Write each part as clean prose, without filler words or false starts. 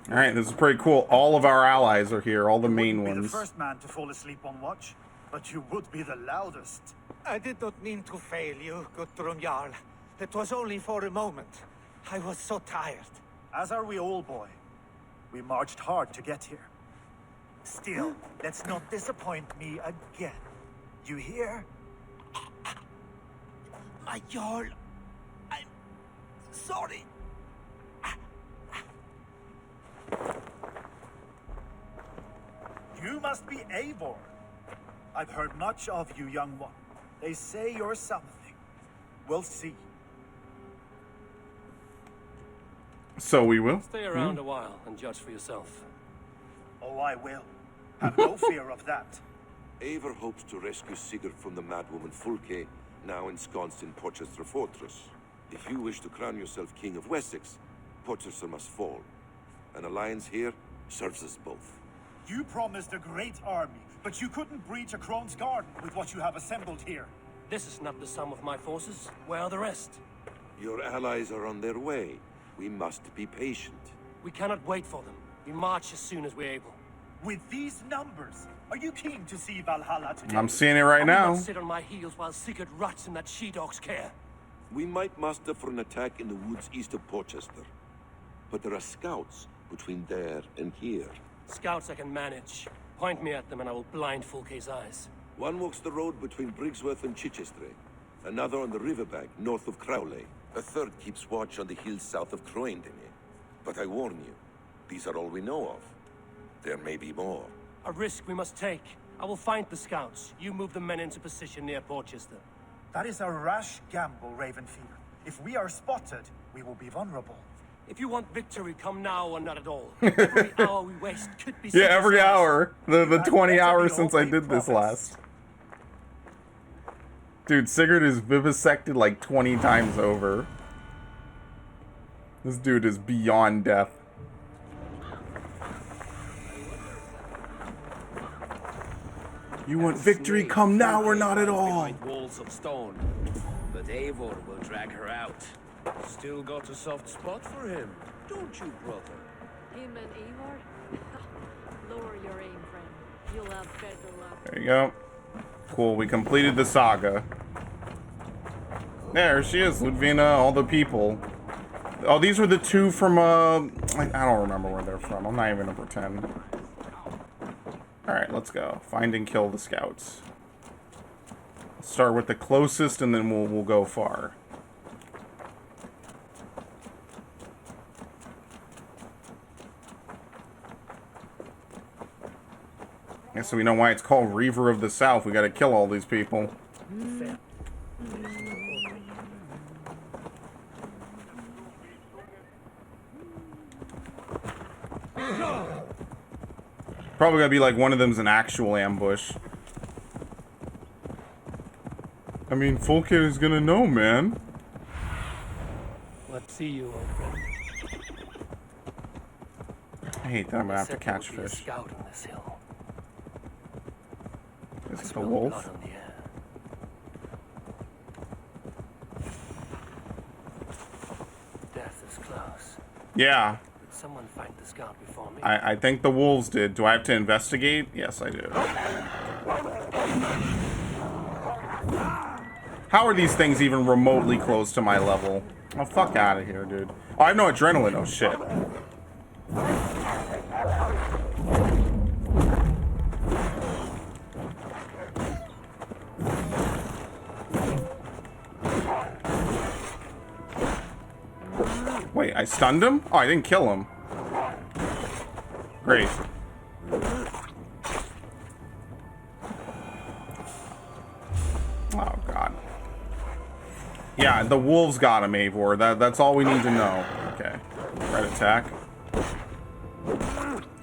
All right, this is pretty cool. All of our allies are here, all the main Be ones. the first man to fall asleep on watch, but you would be the loudest. I did not mean to fail you, Guthrum Jarl. It was only for a moment. I was so tired. As are we all, boy. We marched hard to get here. Still, let's not disappoint me again. You hear? My Jarl, I'm sorry. You must be Eivor. I've heard much of you, young one. They say you're something. We'll see. So we will. Stay around a while and judge for yourself. Oh, I will. Have no fear of that. Eivor hopes to rescue Sigurd from the madwoman Fulke, now ensconced in Porchester Fortress. If you wish to crown yourself King of Wessex, Porchester must fall. An alliance here serves us both. You promised a great army, but you couldn't breach a Crone's garden with what you have assembled here. This is not the sum of my forces. Where are the rest? Your allies are on their way. We must be patient. We cannot wait for them. We march as soon as we're able. With these numbers, are you keen to see Valhalla today? I'm seeing it right I will now. not sit on my heels while Sigurd rots in that she-dog's care. We might muster for an attack in the woods east of Porchester. But there are scouts between there and here. Scouts I can manage. Point me at them and I will blind Fulke's eyes. One walks the road between Briggsworth and Chichester. Another on the riverbank north of Crowley. A third keeps watch on the hills south of Croendene. But I warn you, these are all we know of. There may be more. A risk we must take. I will find the scouts. You move the men into position near Porchester. That is a rash gamble, Ravenfield. If we are spotted, we will be vulnerable. If you want victory, come now or not at all. Every hour we waste could be Yeah, every Sigurd's loss. hour. The 20 better hours be since I all did this promised. last. Dude, Sigurd is vivisected like 20 times over. This dude is beyond death. You want victory? Come now or not at all. Behind walls of stone, but Eivor will drag her out. Still got a soft spot for him, don't you, brother? Him and Eivor? Lower your aim, friend. You'll have better luck. There you go. Cool, we completed the saga. There she is, Ludvina, all the people. Oh, these were the two from, I don't remember where they're from. I'm not even gonna pretend. Alright, let's go. Find and kill the scouts. Let's start with the closest and then we'll go far. Yeah, so we know why it's called Reaver of the South. We gotta kill all these people. Probably gonna be like one of them's an actual ambush. I mean, Fulke is gonna know, man. Let's see you, old friend. I hate that I'm gonna have to Said there catch would be a fish. scout on this hill. Is it the Smell wolf? blood on the air. Death is close. Yeah, Did someone find the scout before me? I think the wolves did. Do I have to investigate? Yes, I do. How are these things even remotely close to my level? Oh, fuck out of here, dude. Oh, I have no adrenaline. Oh, shit. Wait, I stunned him? Oh, I didn't kill him. Great. Oh, God. Yeah, the wolves got him, Eivor. That's all we need to know. Okay. Red attack.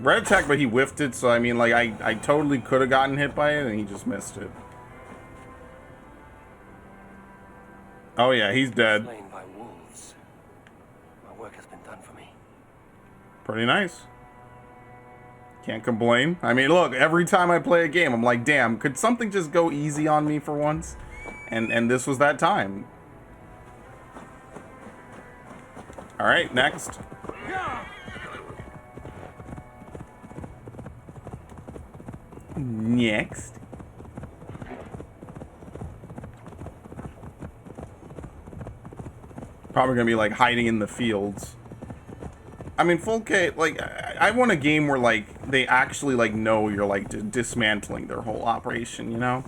Red attack, but he whiffed it, so I mean, like, I totally could have gotten hit by it, and he just missed it. Oh, yeah, he's dead. Slain by wolves. My work has been done for me. Pretty nice. Can't complain. I mean, look, every time I play a game, I'm like, damn, could something just go easy on me for once? And this was that time. Alright, next. Next. Probably gonna be like hiding in the fields. I mean, full K, like, I want a game where, like, they actually, like, know you're, like, dismantling their whole operation, you know?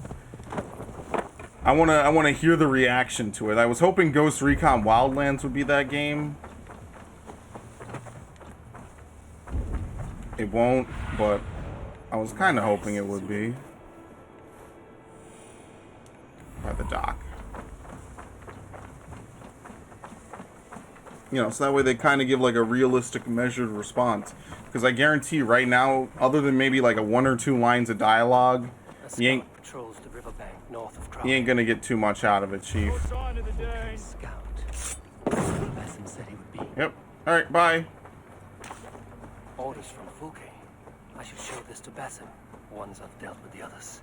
I wanna hear the reaction to it. I was hoping Ghost Recon Wildlands would be that game. It won't, but I was kind of hoping it would be. By the dock. You know, so that way they kind of give like a realistic, measured response. Because I guarantee right now, other than maybe like a 1 or 2 lines of dialogue, you ain't patrols the riverbank north of you ain't gonna get too much out of it, Chief. Scout. Besson said he would be. Yep. All right. Bye. Orders from Fulke. I should show this to Besson once I've dealt with the others.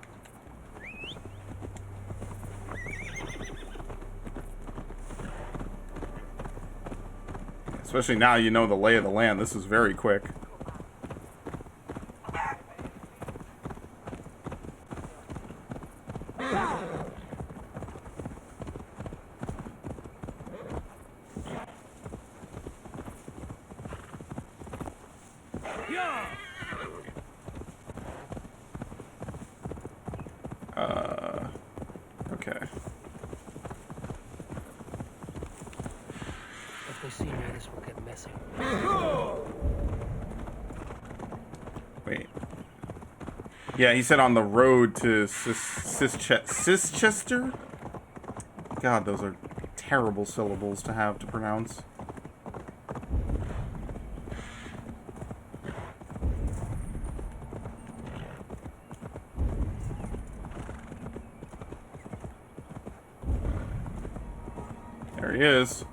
Especially now you know the lay of the land. This is very quick. Okay. If they see me, this will get messy. Wait. Yeah, he said on the road to Chichester? God, those are terrible syllables to have to pronounce. There he is.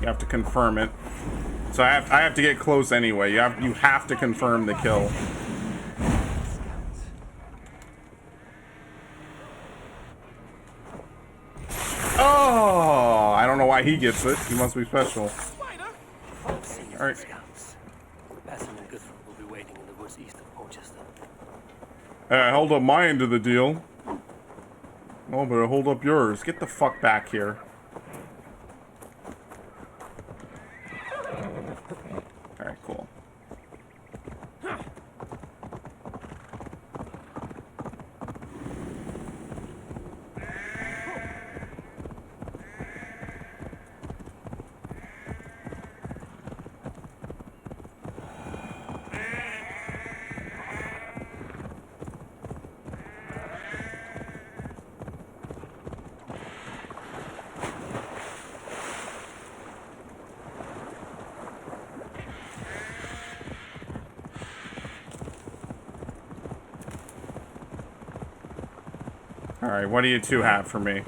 You have to confirm it. So I have to get close anyway. You have to confirm the kill. Oh, I don't know why he gets it. He must be special. All right. Scouts. Besson and Guthrum will be waiting in the woods east of Porchester. I held up my end of the deal. Oh, but I hold up yours. Get the fuck back here. Alright, cool. Alright, what do you two have for me?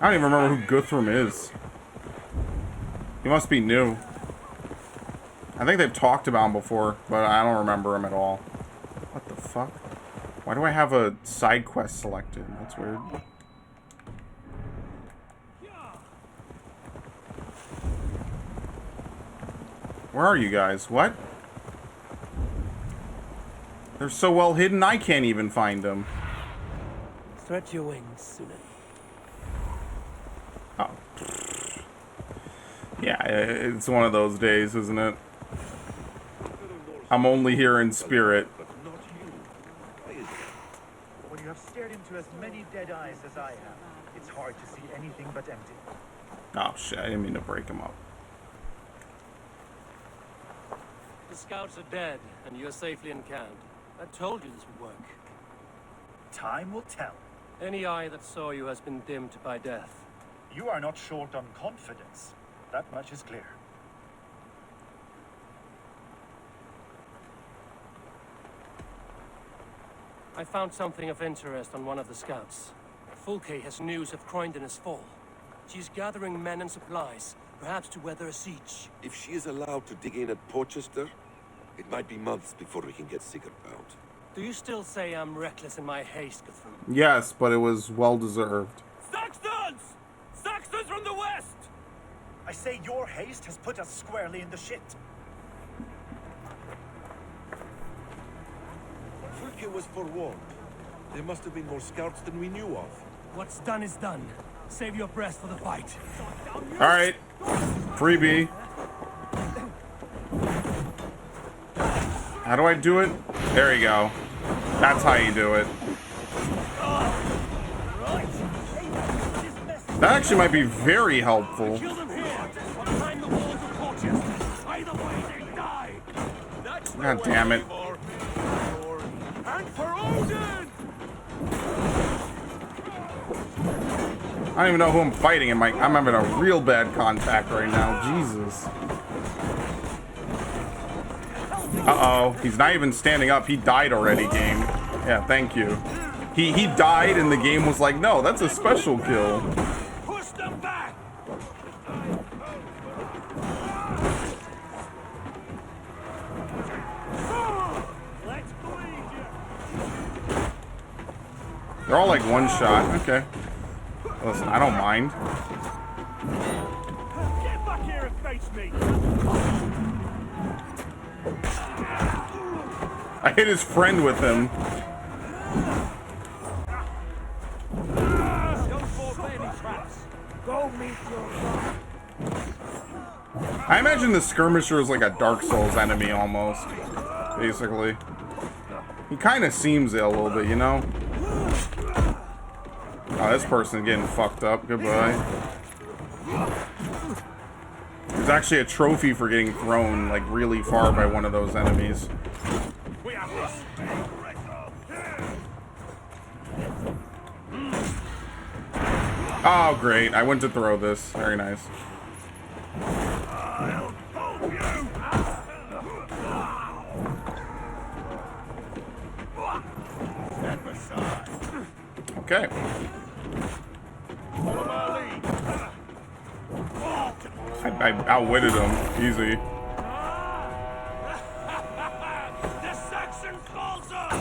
I don't even remember who Guthrum is. He must be new. I think they've talked about him before, but I don't remember him at all. What the fuck? Why do I have a side quest selected? That's weird. Where are you guys? What? They're so well hidden, I can't even find them. Stretch your wings, Sunan. Oh. Yeah, it's one of those days, isn't it? I'm only here in spirit. When you have stared into as many dead eyes as I have, it's hard to see anything but empty. Oh shit, I didn't mean to break him up. The scouts are dead, and you're safely encamped. I told you this would work. Time will tell. Any eye that saw you has been dimmed by death. You are not short on confidence. That much is clear. I found something of interest on one of the scouts. Fulke has news of Croydon's fall. She's gathering men and supplies, perhaps to weather a siege. If she is allowed to dig in at Porchester, it might be months before we can get Sigurd out. Do you still say I'm reckless in my haste, Guthrum? Yes, but it was well deserved. Saxons! Saxons from the west! I say your haste has put us squarely in the shit. Fulke was forewarned. There must have been more scouts than we knew of. What's done is done. Save your breath for the fight. All right, freebie. How do I do it? There you go. That's how you do it. That actually might be very helpful. Kill them here, or behind the walls of Portchester. Either way, they die. God damn it. And for Odin! I don't even know who I'm fighting. I'm having a real bad contact right now. Jesus. Uh-oh. He's not even standing up. He died already, game. Yeah, thank you. He died and the game was like, no, that's a special kill. Push them back! Let's bleed you! They're all like one shot. Okay. Listen, I don't mind. Get back here and face me! I hit his friend with him. Don't fall baby traps! Go meet your God! I imagine the skirmisher is like a Dark Souls enemy almost. Basically. He kind of seems it a little bit, you know? Oh, this person's getting fucked up. Goodbye. There's actually a trophy for getting thrown like really far by one of those enemies. We have this! Oh, great. I went to throw this. Very nice. I'll poke you! Step aside! Okay. Follow my lead! I outwitted him. Easy. The Saxon falls up!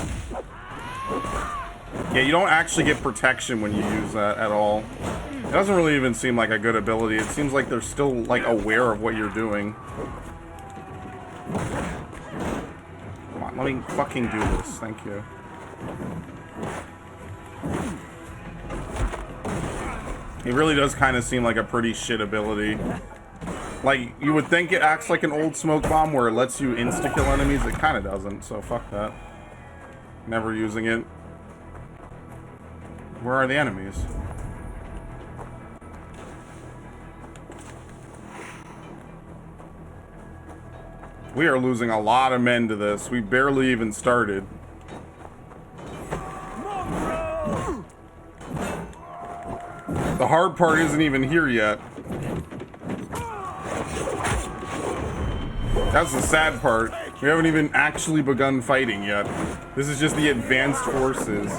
Yeah, you don't actually get protection when you use that at all. It doesn't really even seem like a good ability. It seems like they're still like aware of what you're doing. Come on, let me fucking do this. Thank you. It really does kind of seem like a pretty shit ability. Like, you would think it acts like an old smoke bomb where it lets you insta-kill enemies. It kind of doesn't, so fuck that. Never using it. Where are the enemies? We are losing a lot of men to this. We barely even started. The hard part isn't even here yet. That's the sad part. We haven't even actually begun fighting yet. This is just the advanced forces.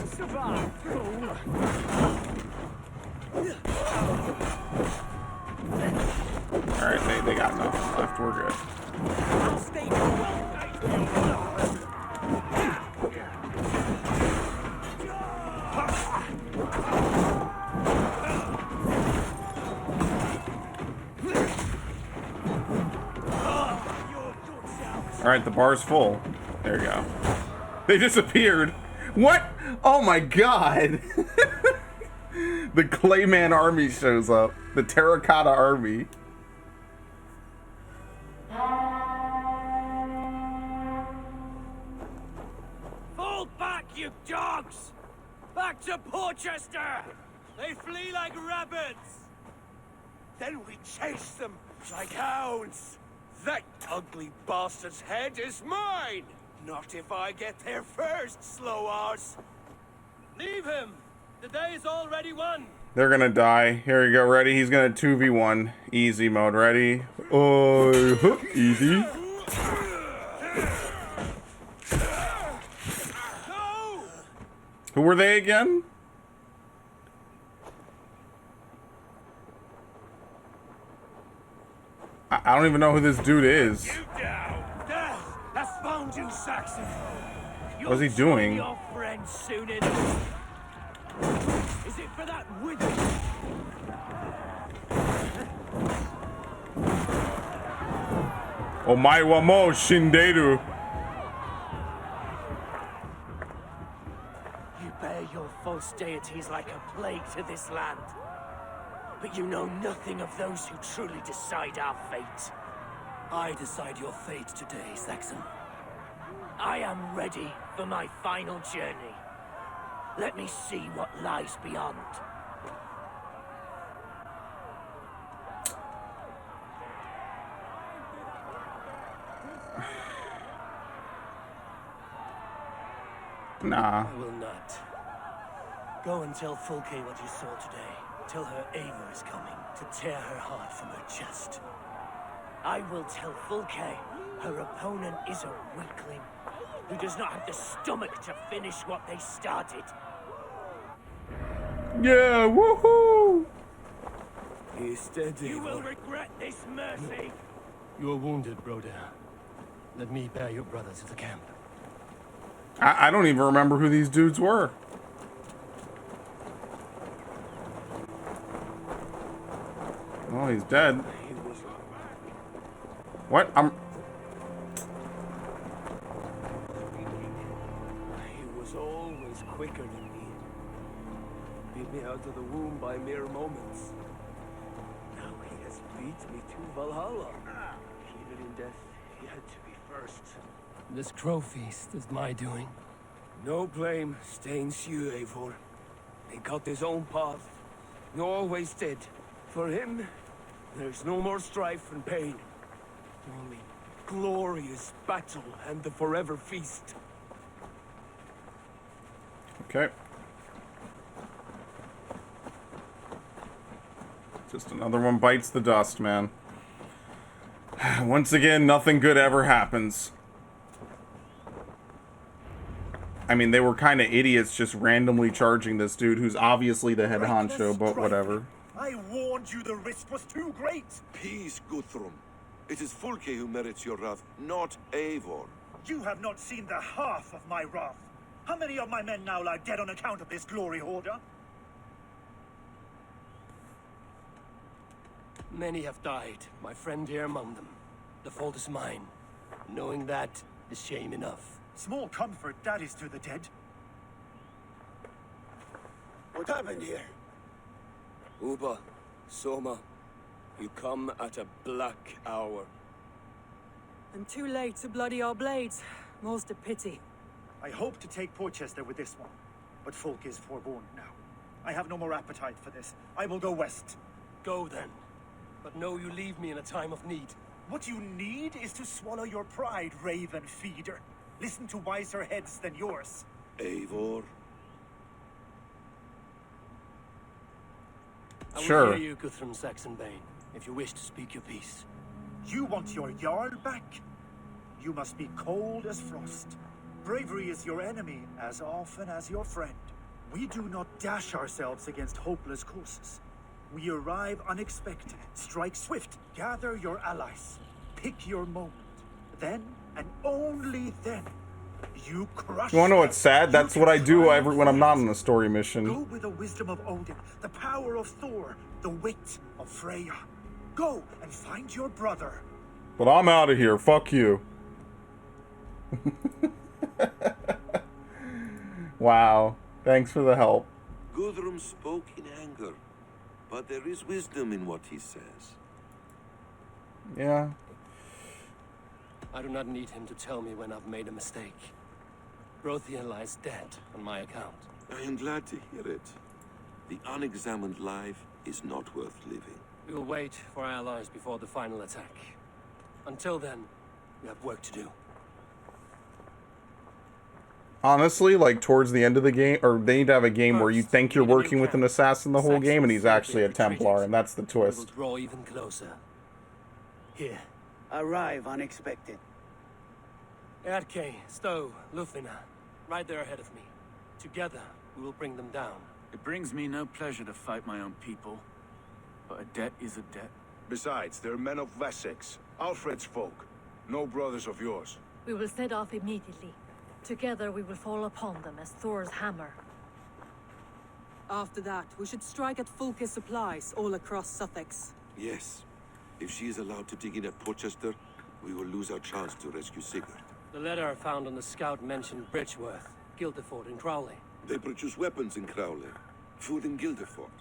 Alright, they got nothing left. We're good. Alright, the bar's full. There you go. They disappeared. What? Oh my god. The Clayman army shows up. The Terracotta army. Fall back, you dogs! Back to Portchester! They flee like rabbits! Then we chase them like hounds! That ugly bastard's head is mine! Not if I get there first, slow arse! Leave him! The day is already won! They're gonna die. Here we go. Ready? He's gonna 2v1. Easy mode. Ready? Oh, easy. No! Who were they again? I don't even know who this dude is. You down! Death has found you, Saxon! What's he doing? Your friend soon enough. Is it for that wither? Omae wa mo shinderu. You bear your false deities like a plague to this land. But you know nothing of those who truly decide our fate. I decide your fate today, Saxon. I am ready for my final journey. Let me see what lies beyond. Nah. I will not. Go and tell Fulke what you saw today. Tell her Eivor is coming to tear her heart from her chest. I will tell Fulke her opponent is a weakling who does not have the stomach to finish what they started. Yeah, woohoo! He is dead, You will Eivor. regret this mercy. You are wounded, brother. Let me bear your brother to the camp. I don't even remember who these dudes were. Oh, he's dead. He was... What? He was always quicker than me. Beat me out of the womb by mere moments. Now he has beat me to Valhalla. Even in death, he had to be first. This crow feast is my doing. No blame stains you, Eivor. He got his own path. He always did. For him, there's no more strife and pain. Only glorious battle and the forever feast. Okay. Just another one bites the dust, man. Once again, nothing good ever happens. I mean, they were kind of idiots just randomly charging this dude who's obviously the head honcho, but whatever. I warned you the risk was too great. Peace, Guthrum. It is Fulke who merits your wrath, not Eivor. You have not seen the half of my wrath. How many of my men now lie dead on account of this glory hoarder? Many have died, my friend here among them. The fault is mine. Knowing that is shame enough. Small comfort, that is to the dead. What happened here? Uba, Soma, you come at a black hour. And too late to bloody our blades. Most a pity. I hope to take Porchester with this one, but Folk is forewarned now. I have no more appetite for this. I will go west. Go then. But know you leave me in a time of need. What you need is to swallow your pride, raven feeder. Listen to wiser heads than yours. Eivor? I will Sure. hear you, Guthrum Saxonbane, if you wish to speak your piece. You want your Jarl back? You must be cold as frost. Bravery is your enemy as often as your friend. We do not dash ourselves against hopeless courses. We arrive unexpected, strike swift, gather your allies, pick your moment. Then, and only then, you crush You wanna know them. what's sad? You That's what I do triumph when I'm not fast. on a story mission. Go with the wisdom of Odin, the power of Thor, the wit of Freya. Go and find your brother. But I'm out of here. Fuck you. Wow. Thanks for the help. Guthrum spoke in anger, but there is wisdom in what he says. Yeah. I do not need him to tell me when I've made a mistake. Brothian lies dead on my account. I am glad to hear it. The unexamined life is not worth living. We will wait for our allies before the final attack. Until then, we have work to do. Honestly, like towards the end of the game, or they need to have a game where you think you're working with an assassin the whole game and he's actually a Templar, and that's the We will twist. draw even closer. Here. Arrive unexpected. Erke, Stowe, Lufina, right there ahead of me. Together, we will bring them down. It brings me no pleasure to fight my own people, but a debt is a debt. Besides, they're men of Wessex, Alfred's folk, no brothers of yours. We will set off immediately. Together we will fall upon them as Thor's hammer. After that, we should strike at Fulke's supplies all across Suthexe. Yes. If she is allowed to dig in at Porchester, we will lose our chance to rescue Sigurd. The letter I found on the scout mentioned Bridgeworth, Guildeford, and Crowley. They produce weapons in Crowley, food in Guildeford.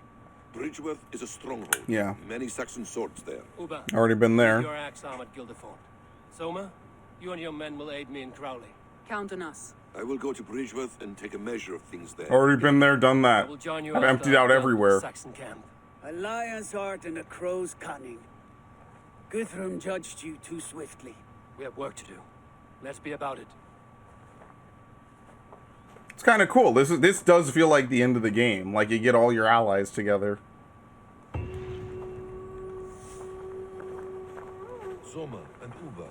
Bridgeworth is a stronghold. Yeah. Many Saxon swords there. Uba, Already been there. your axe arm at Guildeford. Soma, you and your men will aid me in Crowley. Count on us. I will go to Bridgeworth and take a measure of things there. Already been there, done I that. will join you I've after emptied out I've everywhere. Saxon camp. A lion's heart and a crow's cunning. Guthrum judged you too swiftly. We have work to do. Let's be about it. It's kind of cool. This does feel like the end of the game. Like you get all your allies together. Soma and Uba,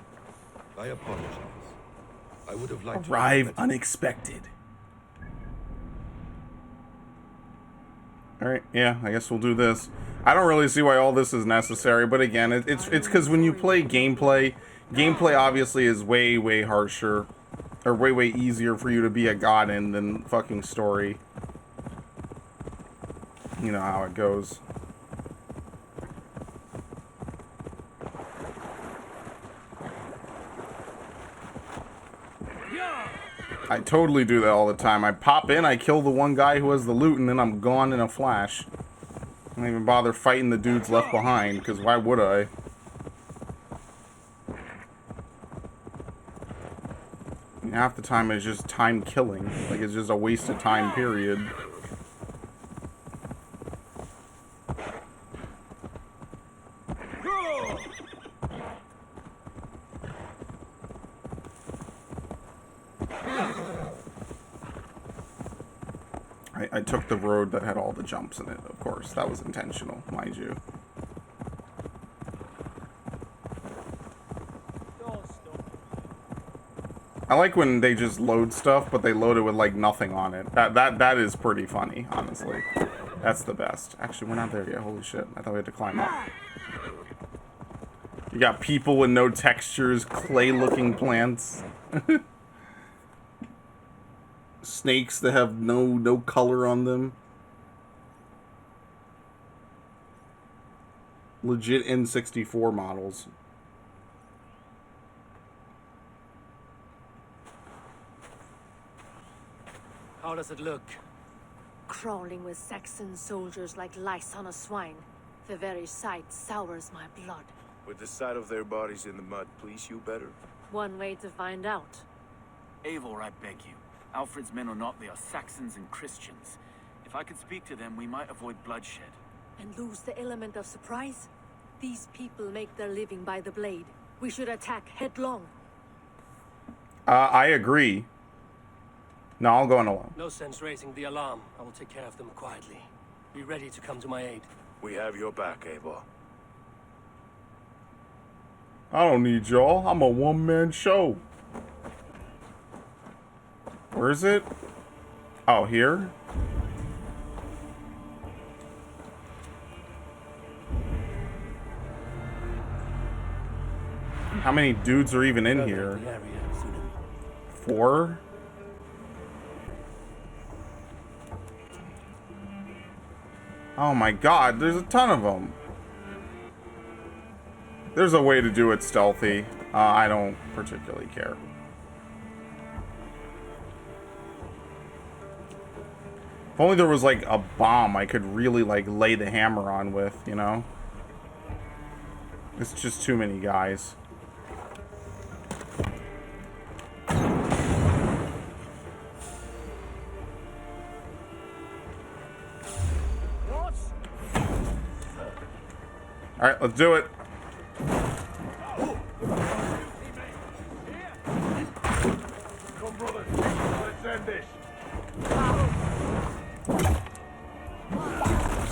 I apologize. I would have liked Arrive to... unexpected. All right, yeah, I guess we'll do this. I don't really see why all this is necessary, but again, it's because when you play gameplay obviously is way harsher, or way easier for you to be a god in than fucking story. You know how it goes. I totally do that all the time. I pop in, I kill the one guy who has the loot, and then I'm gone in a flash. I don't even bother fighting the dudes left behind, because why would I? And half the time it's just time killing. Like, it's just a waste of time, period. I took the road that had all the jumps in it, of course. That was intentional, mind you. I like when they just load stuff, but they load it with, like, nothing on it. That is pretty funny, honestly. That's the best. Actually, we're not there yet. Holy shit. I thought we had to climb up. You got people with no textures, clay-looking plants. Snakes that have no color on them. Legit N64 models. How does it look? Crawling with Saxon soldiers like lice on a swine. The very sight sours my blood. With the sight of their bodies in the mud, please you better. One way to find out. Eivor, I beg you. Alfred's men are not, they are Saxons and Christians. If I could speak to them, we might avoid bloodshed. And lose the element of surprise? These people make their living by the blade. We should attack headlong. I agree. No, I'll go in alone. No sense raising the alarm. I will take care of them quietly. Be ready to come to my aid. We have your back, Eivor. I don't need y'all. I'm a one-man show. Where is it? Oh, here? How many dudes are even in here? 4? Oh my god, there's a ton of them. There's a way to do it stealthy. I don't particularly care. If only there was, like, a bomb I could really, like, lay the hammer on with, you know? It's just too many guys. Alright, let's do it. Come, brother. Let's end this.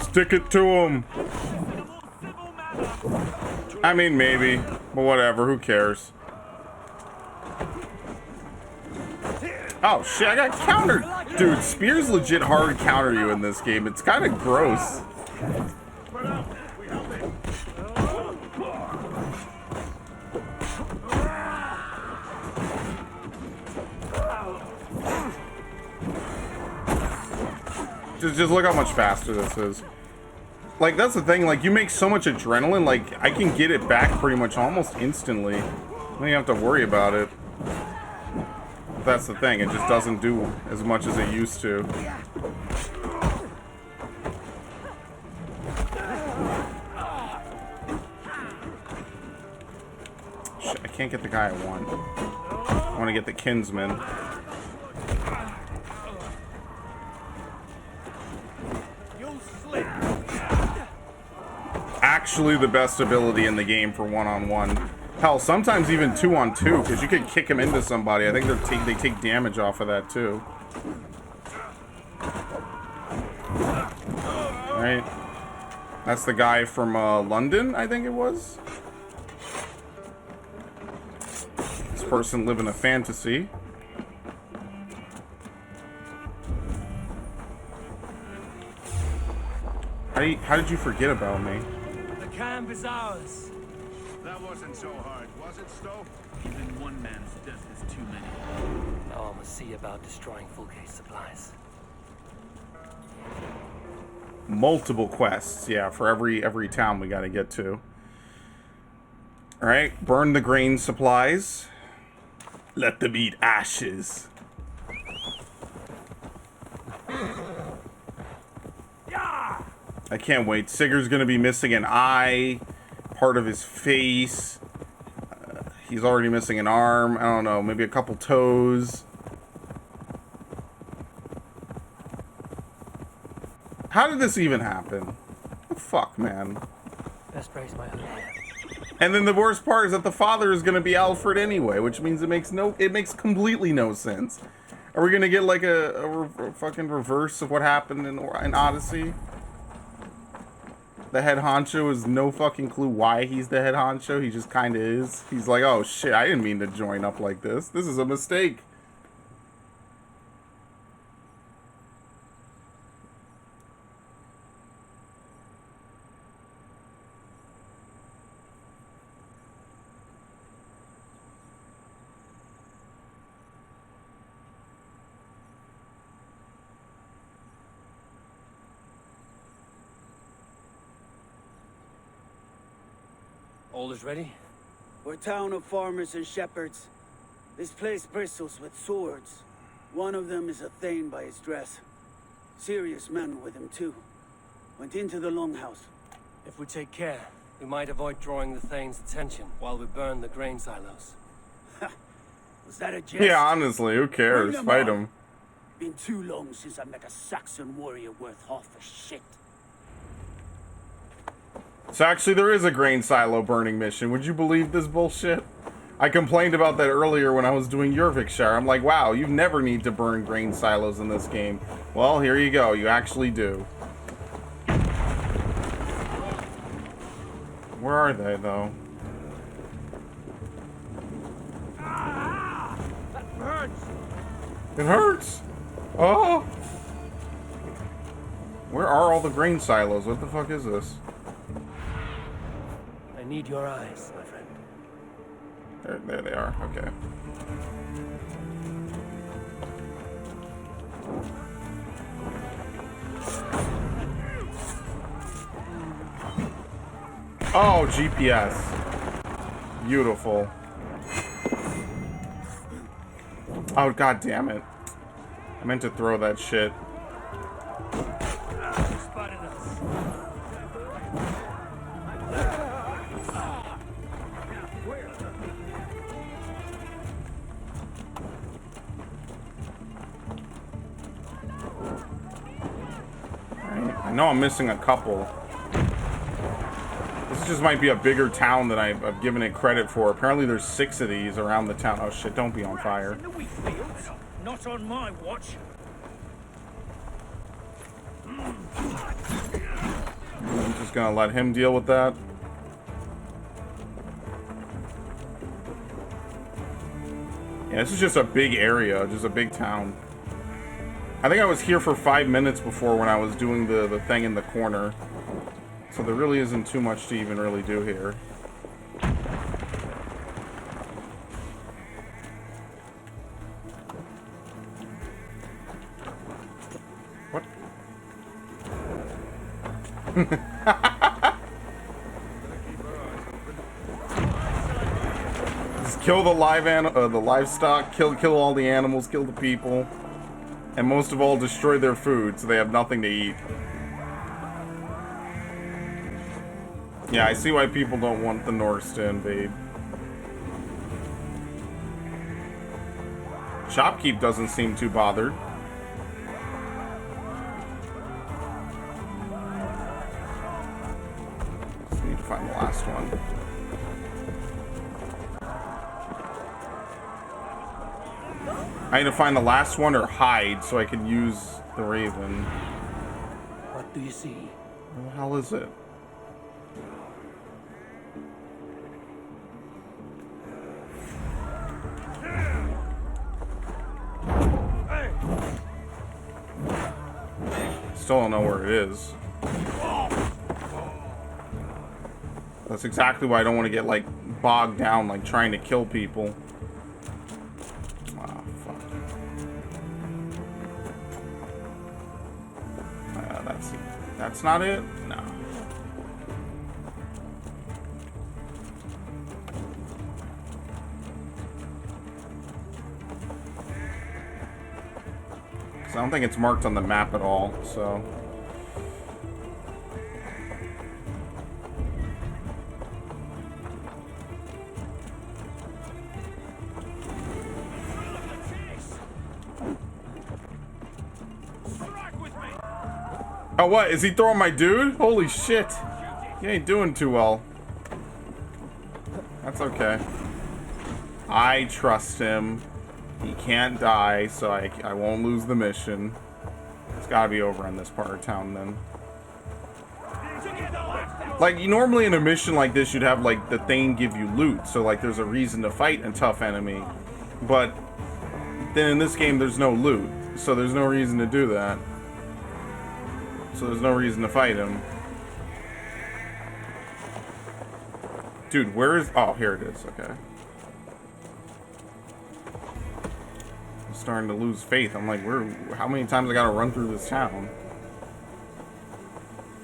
Stick it to him. I mean, maybe. But whatever, who cares? Oh, shit, I got countered. Dude, spears legit hard counter you in this game. It's kind of gross. Just look how much faster this is. Like, that's the thing, like, you make so much adrenaline, like, I can get it back pretty much almost instantly. don't even have to worry about it. That's the thing, it just doesn't do as much as it used to. Shit, I can't get the guy I want. I want to get the kinsman. Actually the best ability in the game for one-on-one. Hell, sometimes even 2-on-2, because you can kick him into somebody. I think they take damage off of that too. Right? That's the guy from London, I think it was. This person living a fantasy. How did you forget about me? The camp is ours. That wasn't so hard, was it, Stowe? Even one man's death is too many. Now I must see about destroying Fulke's supplies. Multiple quests, yeah, for every town we gotta get to. Alright, burn the grain supplies. Let them eat ashes. I can't wait. Sigurd's gonna be missing an eye, part of his face. He's already missing an arm. I don't know, maybe a couple toes. How did this even happen? Oh, fuck, man. Best praise my hood. And then the worst part is that the father is gonna be Alfred anyway, which means it makes completely no sense. Are we gonna get like a fucking reverse of what happened in Odyssey? The head honcho has no fucking clue why he's the head honcho. He just kind of is. He's like, oh shit, I didn't mean to join up like this. This is a mistake. All is ready? We're a town of farmers and shepherds. This place bristles with swords. One of them is a Thane by his dress. Serious men with him too. Went into the longhouse. If we take care, we might avoid drawing the Thane's attention while we burn the grain silos. Was that a jest? Yeah, honestly, who cares? Fight him. Been too long since I met a Saxon warrior worth half a shit. So actually there is a grain silo burning mission. Would you believe this bullshit? I complained about that earlier when I was doing Jorvikshire. I'm like, wow, you never need to burn grain silos in this game. Well, here you go. You actually do. Where are they, though? That hurts! It hurts! Oh! Where are all the grain silos? What the fuck is this? I need your eyes, my friend. There they are. Okay. Oh, GPS. Beautiful. Oh, god damn it. I meant to throw that shit. Spotted us. I know I'm missing a couple. This just might be a bigger town than I've given it credit for. Apparently there's 6 of these around the town. Oh shit, don't be on fire. Not on my watch. I'm just gonna let him deal with that. Yeah, this is just a big area, just a big town. I think I was here for 5 minutes before when I was doing the thing in the corner. So there really isn't too much to even really do here. What? Just Kill the livestock, kill all the animals, kill the people, and most of all, destroy their food so they have nothing to eat. Yeah, I see why people don't want the Norse to invade. Shopkeep doesn't seem too bothered. Just need to find the last one. I need to find the last one or hide so I can use the raven. What do you see? Where the hell is it? Still don't know where it is. That's exactly why I don't want to get like bogged down like trying to kill people. Oh, fuck. That's not it? No. I don't think it's marked on the map at all, so. Oh, what? Is he throwing my dude? Holy shit. He ain't doing too well. That's okay. I trust him. He can't die, so I won't lose the mission. It's gotta be over in this part of town, then. Like, normally in a mission like this, you'd have, like, the Thane give you loot. So, like, there's a reason to fight a tough enemy. But then in this game, there's no loot. So there's no reason to do that. So there's no reason to fight him. Dude, where is... Oh, here it is. Okay. I'm starting to lose faith. I'm like, where... How many times I gotta run through this town?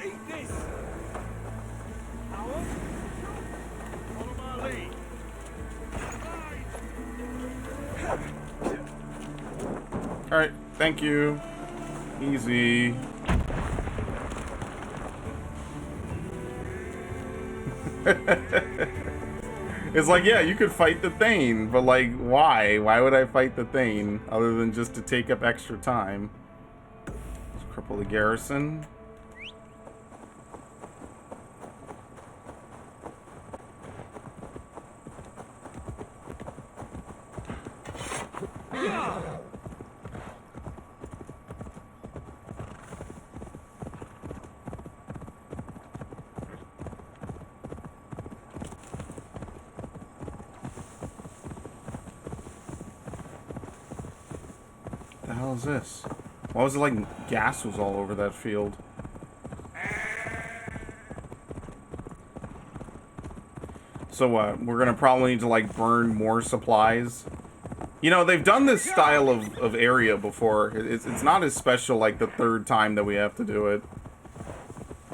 Eat this. Follow my lead. Alright, thank you. Easy. It's like, yeah, you could fight the Thane, but like, why? Why would I fight the Thane other than just to take up extra time? Let's cripple the garrison. The hell is this? Why was it like gas was all over that field? So we're gonna probably need to like burn more supplies. You know, they've done this style of area before. It's not as special like the third time that we have to do it.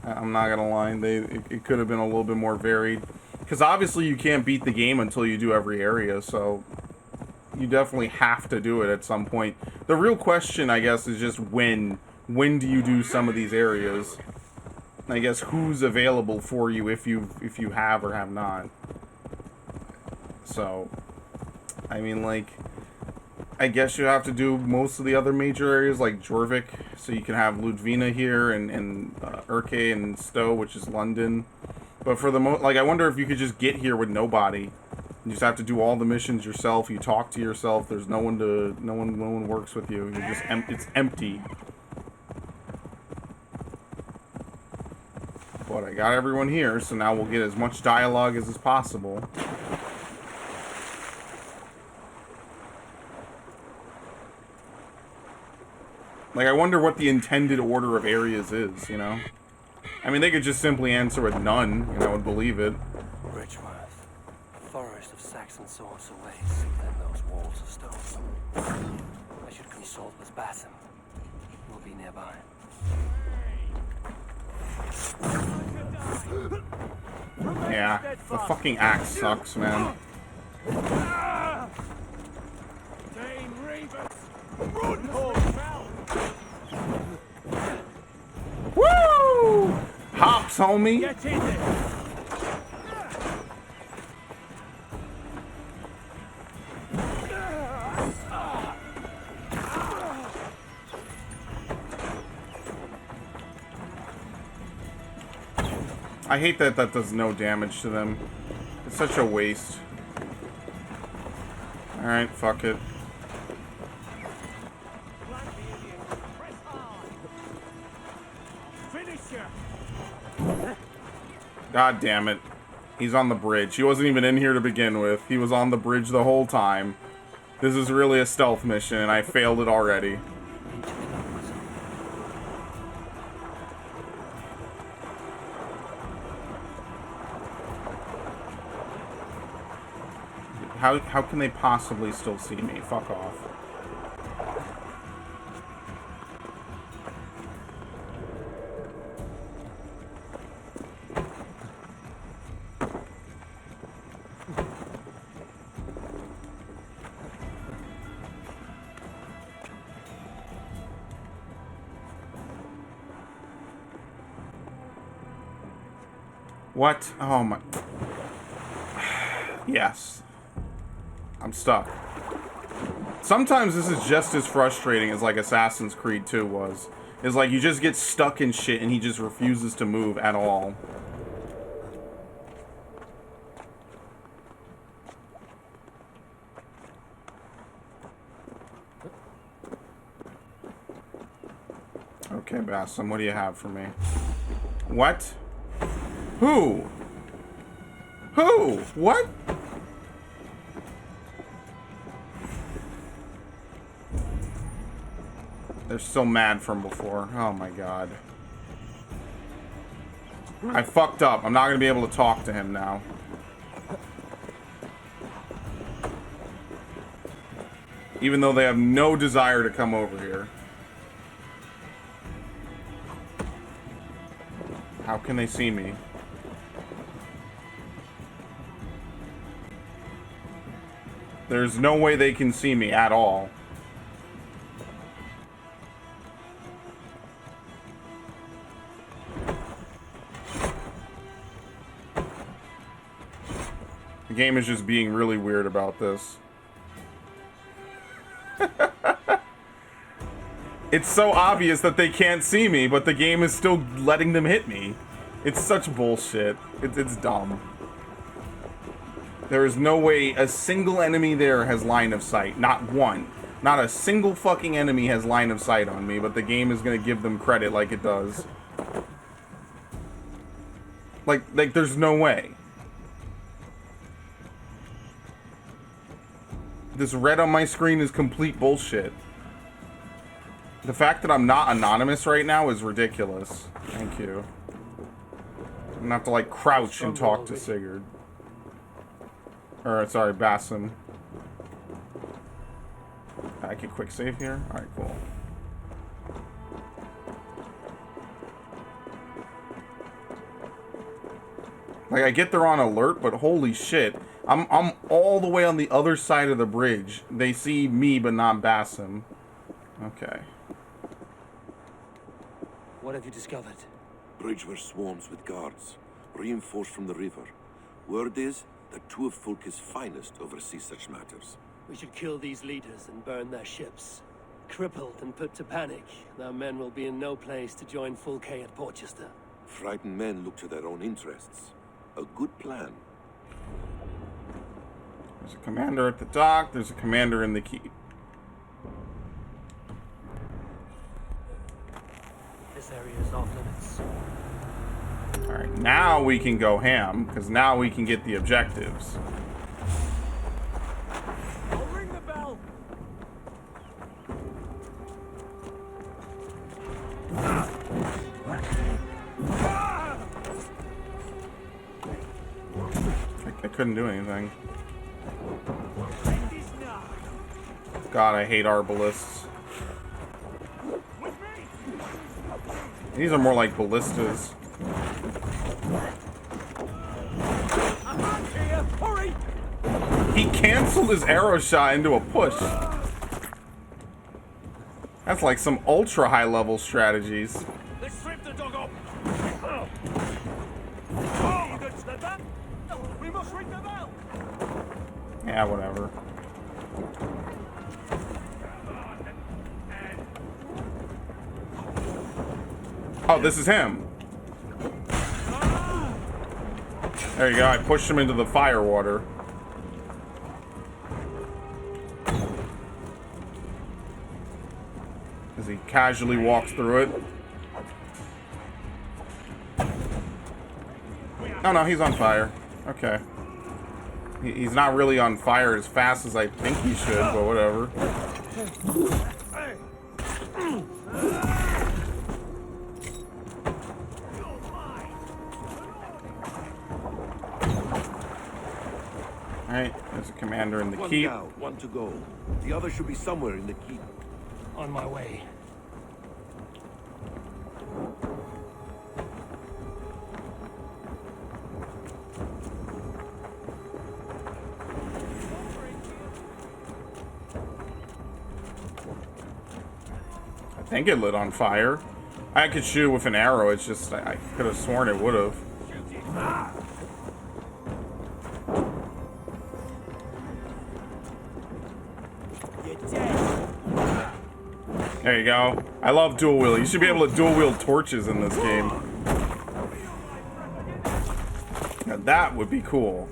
I'm not gonna lie, it could have been a little bit more varied. Because obviously you can't beat the game until you do every area, so you definitely have to do it at some point. The real question, I guess, is just when. When do you do some of these areas? I guess who's available for you if you have or have not. So, I mean, like, I guess you have to do most of the other major areas like Jorvik, so you can have Ludvina here and Urke and Stowe, which is London. But for the like, I wonder if you could just get here with nobody. You just have to do all the missions yourself. You talk to yourself. There's no one works with you. You're just it's empty. But I got everyone here, so now we'll get as much dialogue as is possible. Like, I wonder what the intended order of areas is, you know? I mean, they could just simply answer with none, and I would believe it. Richworth, a forest of Saxon swords away within those walls of stone. I should consult with Basim. We'll be nearby. Yeah, the fucking axe sucks, man. Woo! Hops, homie. Get in there. I hate that that does no damage to them. It's such a waste. Alright, fuck it. God damn it. He's on the bridge. He wasn't even in here to begin with. He was on the bridge the whole time. This is really a stealth mission, and I failed it already. How can they possibly still see me? Fuck off. What? Oh my... Yes. I'm stuck. Sometimes this is just as frustrating as like Assassin's Creed 2 was. It's like you just get stuck in shit and he just refuses to move at all. Okay, Bassam, what do you have for me? What? Who? Who? What? They're still mad from before. Oh my god. I fucked up. I'm not gonna be able to talk to him now. Even though they have no desire to come over here. How can they see me? There's no way they can see me at all. The game is just being really weird about this. It's so obvious that they can't see me, but the game is still letting them hit me. It's such bullshit. It's dumb. There is no way a single enemy there has line of sight. Not one. Not a single fucking enemy has line of sight on me, but the game is gonna give them credit like it does. Like there's no way. This red on my screen is complete bullshit. The fact that I'm not anonymous right now is ridiculous. Thank you. I'm gonna have to like crouch and talk to Sigurd. Or sorry, Bassam. I can quick save here? Alright, cool. Like I get they're on alert, but holy shit. I'm all the way on the other side of the bridge. They see me but not Bassam. Okay. What have you discovered? Bridge were swarms with guards, reinforced from the river. Word is that two of Fulke's finest oversee such matters. We should kill these leaders and burn their ships. Crippled and put to panic, their men will be in no place to join Fulke at Porchester. Frightened men look to their own interests. A good plan. There's a commander at the dock, there's a commander in the keep. This area is off limits. Alright, now we can go ham, because now we can get the objectives. I'll ring the bell. I couldn't do anything. God, I hate arbalists. These are more like ballistas. He canceled his arrow shot into a push. That's like some ultra high level strategies. Let's strip the dog up. Oh, you good slip that? We must ring them out. Yeah, whatever. Oh, this is him. There you go. I pushed him into the fire water. As he casually walks through it. Oh no, he's on fire. Okay. He's not really on fire as fast as I think he should, but whatever. Alright, there's a commander in the keep. One down, one to go. The other should be somewhere in the keep. On my way. I think it lit on fire. I could shoot with an arrow, it's just, I could have sworn it would have. There you go. I love dual wheel. You should be able to dual wield torches in this game. Now that would be cool.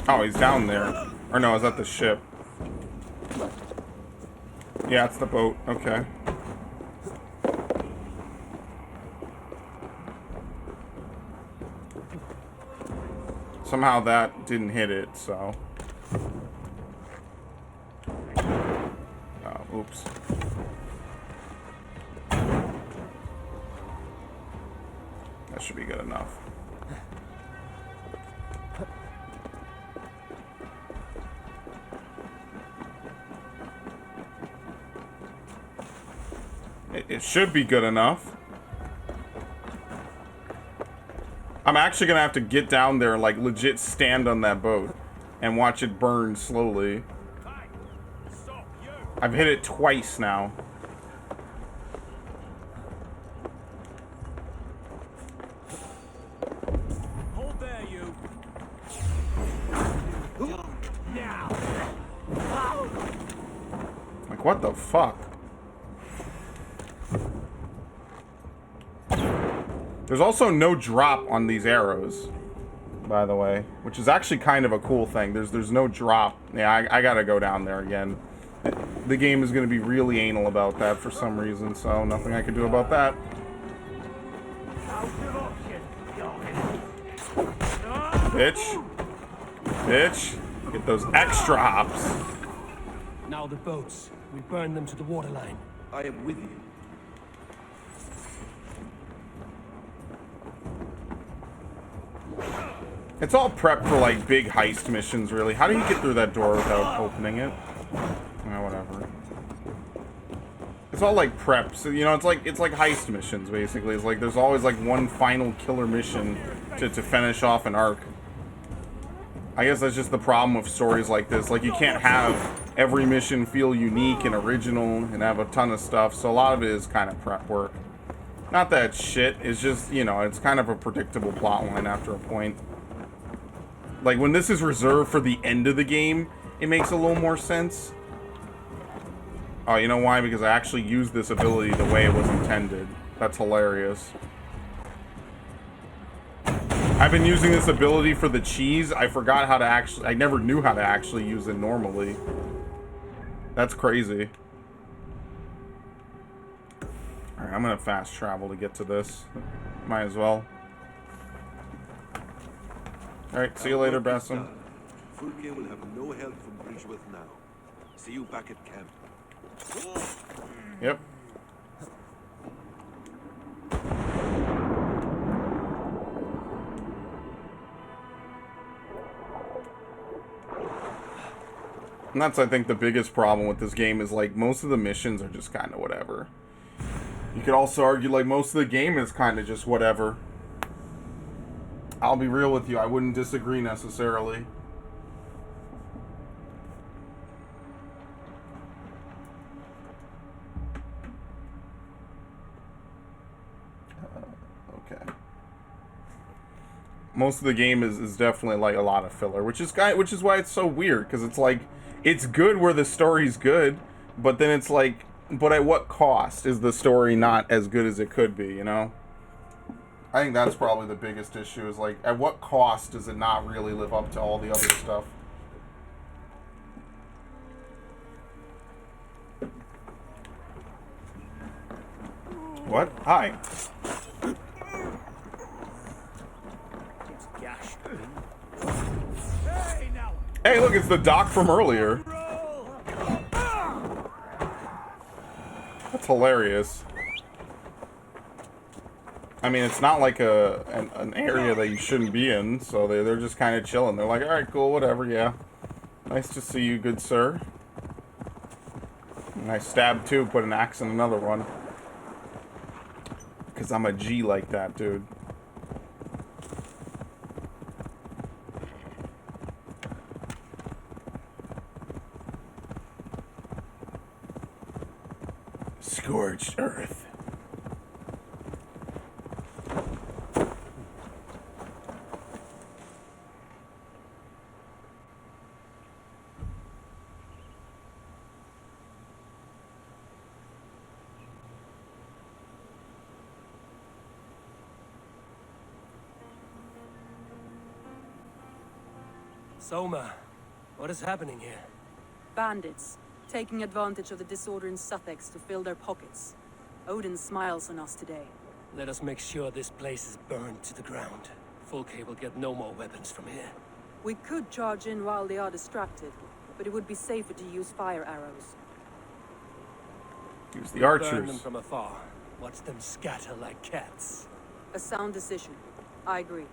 Oh, he's down there. Or no, is that the ship? Yeah, it's the boat. Okay. Somehow that didn't hit it, so. Oh, oops. That should be good enough. It should be good enough. I'm actually gonna have to get down there and like legit stand on that boat and watch it burn slowly. I've hit it twice now. Hold there, you. Now. Like what the fuck? There's also no drop on these arrows, by the way, which is actually kind of a cool thing. There's no drop. Yeah, I gotta go down there again. The game is gonna be really anal about that for some reason, so nothing I can do about that. Bitch. Bitch. Get those extra hops. Now the boats. We burn them to the waterline. I am with you. It's all prep for like big heist missions, really. How do you get through that door without opening it? Oh, whatever. It's all like preps, you know. It's like heist missions basically. It's like there's always like one final killer mission to finish off an arc. I guess that's just the problem with stories like this. Like you can't have every mission feel unique and original and have a ton of stuff. So a lot of it is kind of prep work. Not that shit. It's just, you know, it's kind of a predictable plot line after a point. Like, when this is reserved for the end of the game, it makes a little more sense. Oh, you know why? Because I actually used this ability the way it was intended. That's hilarious. I've been using this ability for the cheese. I forgot how to actually... I never knew how to actually use it normally. That's crazy. Alright, I'm gonna fast travel to get to this. Might as well. Alright, see you later, Bassam. Fulke will have no help from Bridgeworth now. See you back at camp. Yep. And that's, I think, the biggest problem with this game is, like, most of the missions are just kind of whatever. You could also argue, like, most of the game is kind of just whatever. I'll be real with you. I wouldn't disagree necessarily. Okay. Most of the game is definitely like a lot of filler, which is why it's so weird, because it's like it's good where the story's good, but then it's like, but at what cost is the story not as good as it could be, you know? I think that's probably the biggest issue, is like, at what cost does it not really live up to all the other stuff? What? Hi. Hey, look, it's the doc from earlier. That's hilarious. I mean, it's not like an area that you shouldn't be in, so they're just kind of chilling. They're like, all right, cool, whatever, yeah. Nice to see you, good sir. And I stabbed two, put an axe in another one. Because I'm a G like that, dude. Scorched earth. Soma, what is happening here? Bandits, taking advantage of the disorder in Suthexe to fill their pockets. Odin smiles on us today. Let us make sure this place is burned to the ground. Fulke will get no more weapons from here. We could charge in while they are distracted, but it would be safer to use fire arrows. Use the Burn archers. them from afar. Watch them scatter like cats. A sound decision. I agree.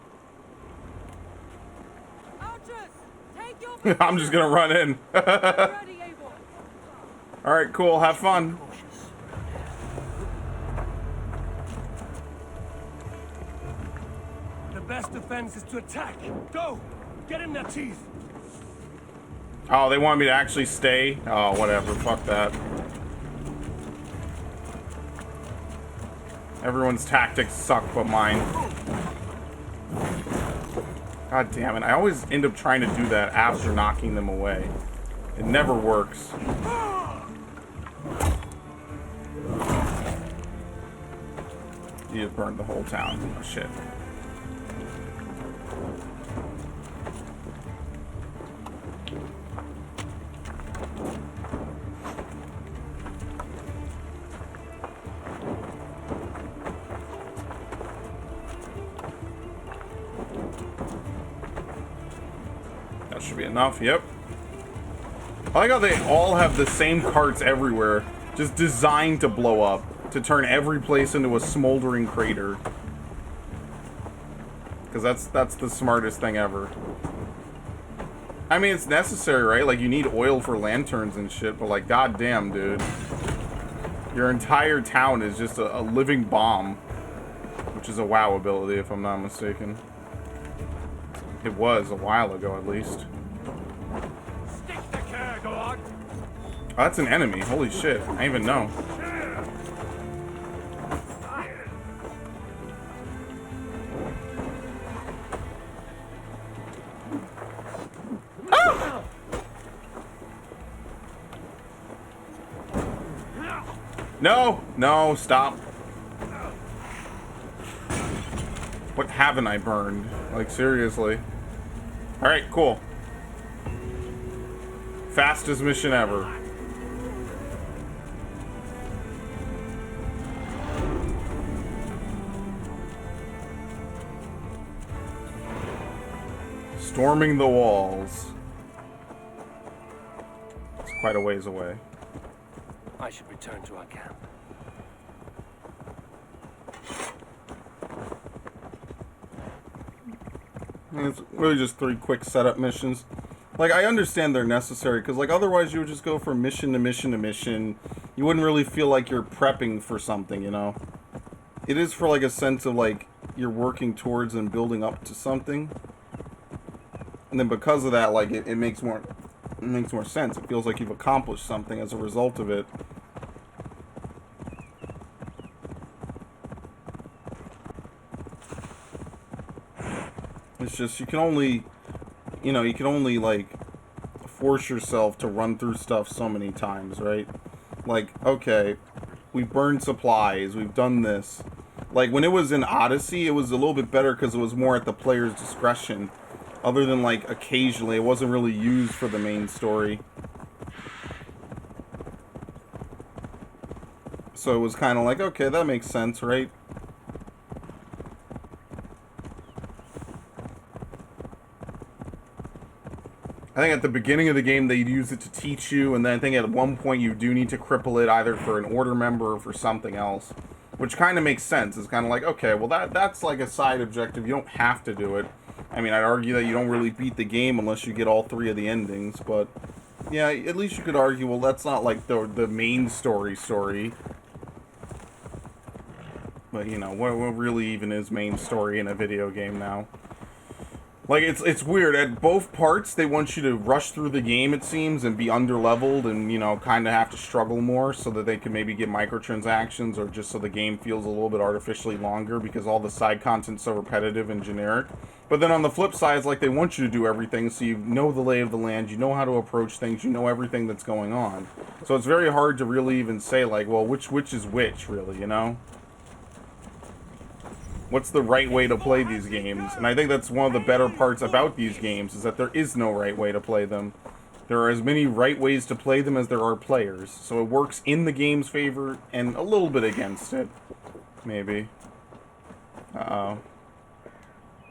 I'm just gonna run in. Alright, cool, have fun. The best defense is to attack. Go! Get in their teeth! Oh, they want me to actually stay? Oh, whatever, fuck that. Everyone's tactics suck but mine. God damn it, I always end up trying to do that after knocking them away. It never works. You have burned the whole town. Oh shit. That should be enough, yep. I like how they all have the same carts everywhere, just designed to blow up, to turn every place into a smoldering crater. Because that's the smartest thing ever. I mean, it's necessary, right? Like, you need oil for lanterns and shit, but like, goddamn, dude. Your entire town is just a living bomb. Which is a WoW ability, if I'm not mistaken. It was a while ago, at least. Stick the care, go on. Oh, that's an enemy. Holy shit. I didn't even know. Ah! No! No, stop. What haven't I burned? Like, seriously. Alright, cool. Fastest mission ever. Storming the walls. It's quite a ways away. I should return to our camp. It's really just 3 quick setup missions. Like, I understand they're necessary, because, like, otherwise you would just go from mission to mission to mission. You wouldn't really feel like you're prepping for something, you know? It is for, like, a sense of, like, you're working towards and building up to something. And then because of that, like, it makes more sense. It feels like you've accomplished something as a result of it. It's just, you can only, like, force yourself to run through stuff so many times, right? Like, okay, we've burned supplies, we've done this. Like, when it was in Odyssey, it was a little bit better because it was more at the player's discretion. Other than, like, occasionally, it wasn't really used for the main story. So it was kind of like, okay, that makes sense, right? I think at the beginning of the game, they'd use it to teach you, and then I think at one point you do need to cripple it either for an order member or for something else. Which kind of makes sense. It's kind of like, okay, well, that's like a side objective. You don't have to do it. I mean, I'd argue that you don't really beat the game unless you get all 3 of the endings, but yeah, at least you could argue, well, that's not like the main story. But, you know, what really even is main story in a video game now? Like, it's weird. At both parts, they want you to rush through the game, it seems, and be underleveled and, you know, kind of have to struggle more so that they can maybe get microtransactions or just so the game feels a little bit artificially longer because all the side content's so repetitive and generic. But then on the flip side, it's like they want you to do everything so you know the lay of the land, you know how to approach things, you know everything that's going on. So it's very hard to really even say, like, well, which is which, really, you know? What's the right way to play these games? And I think that's one of the better parts about these games, is that there is no right way to play them. There are as many right ways to play them as there are players. So it works in the game's favor and a little bit against it. Maybe. Uh-oh.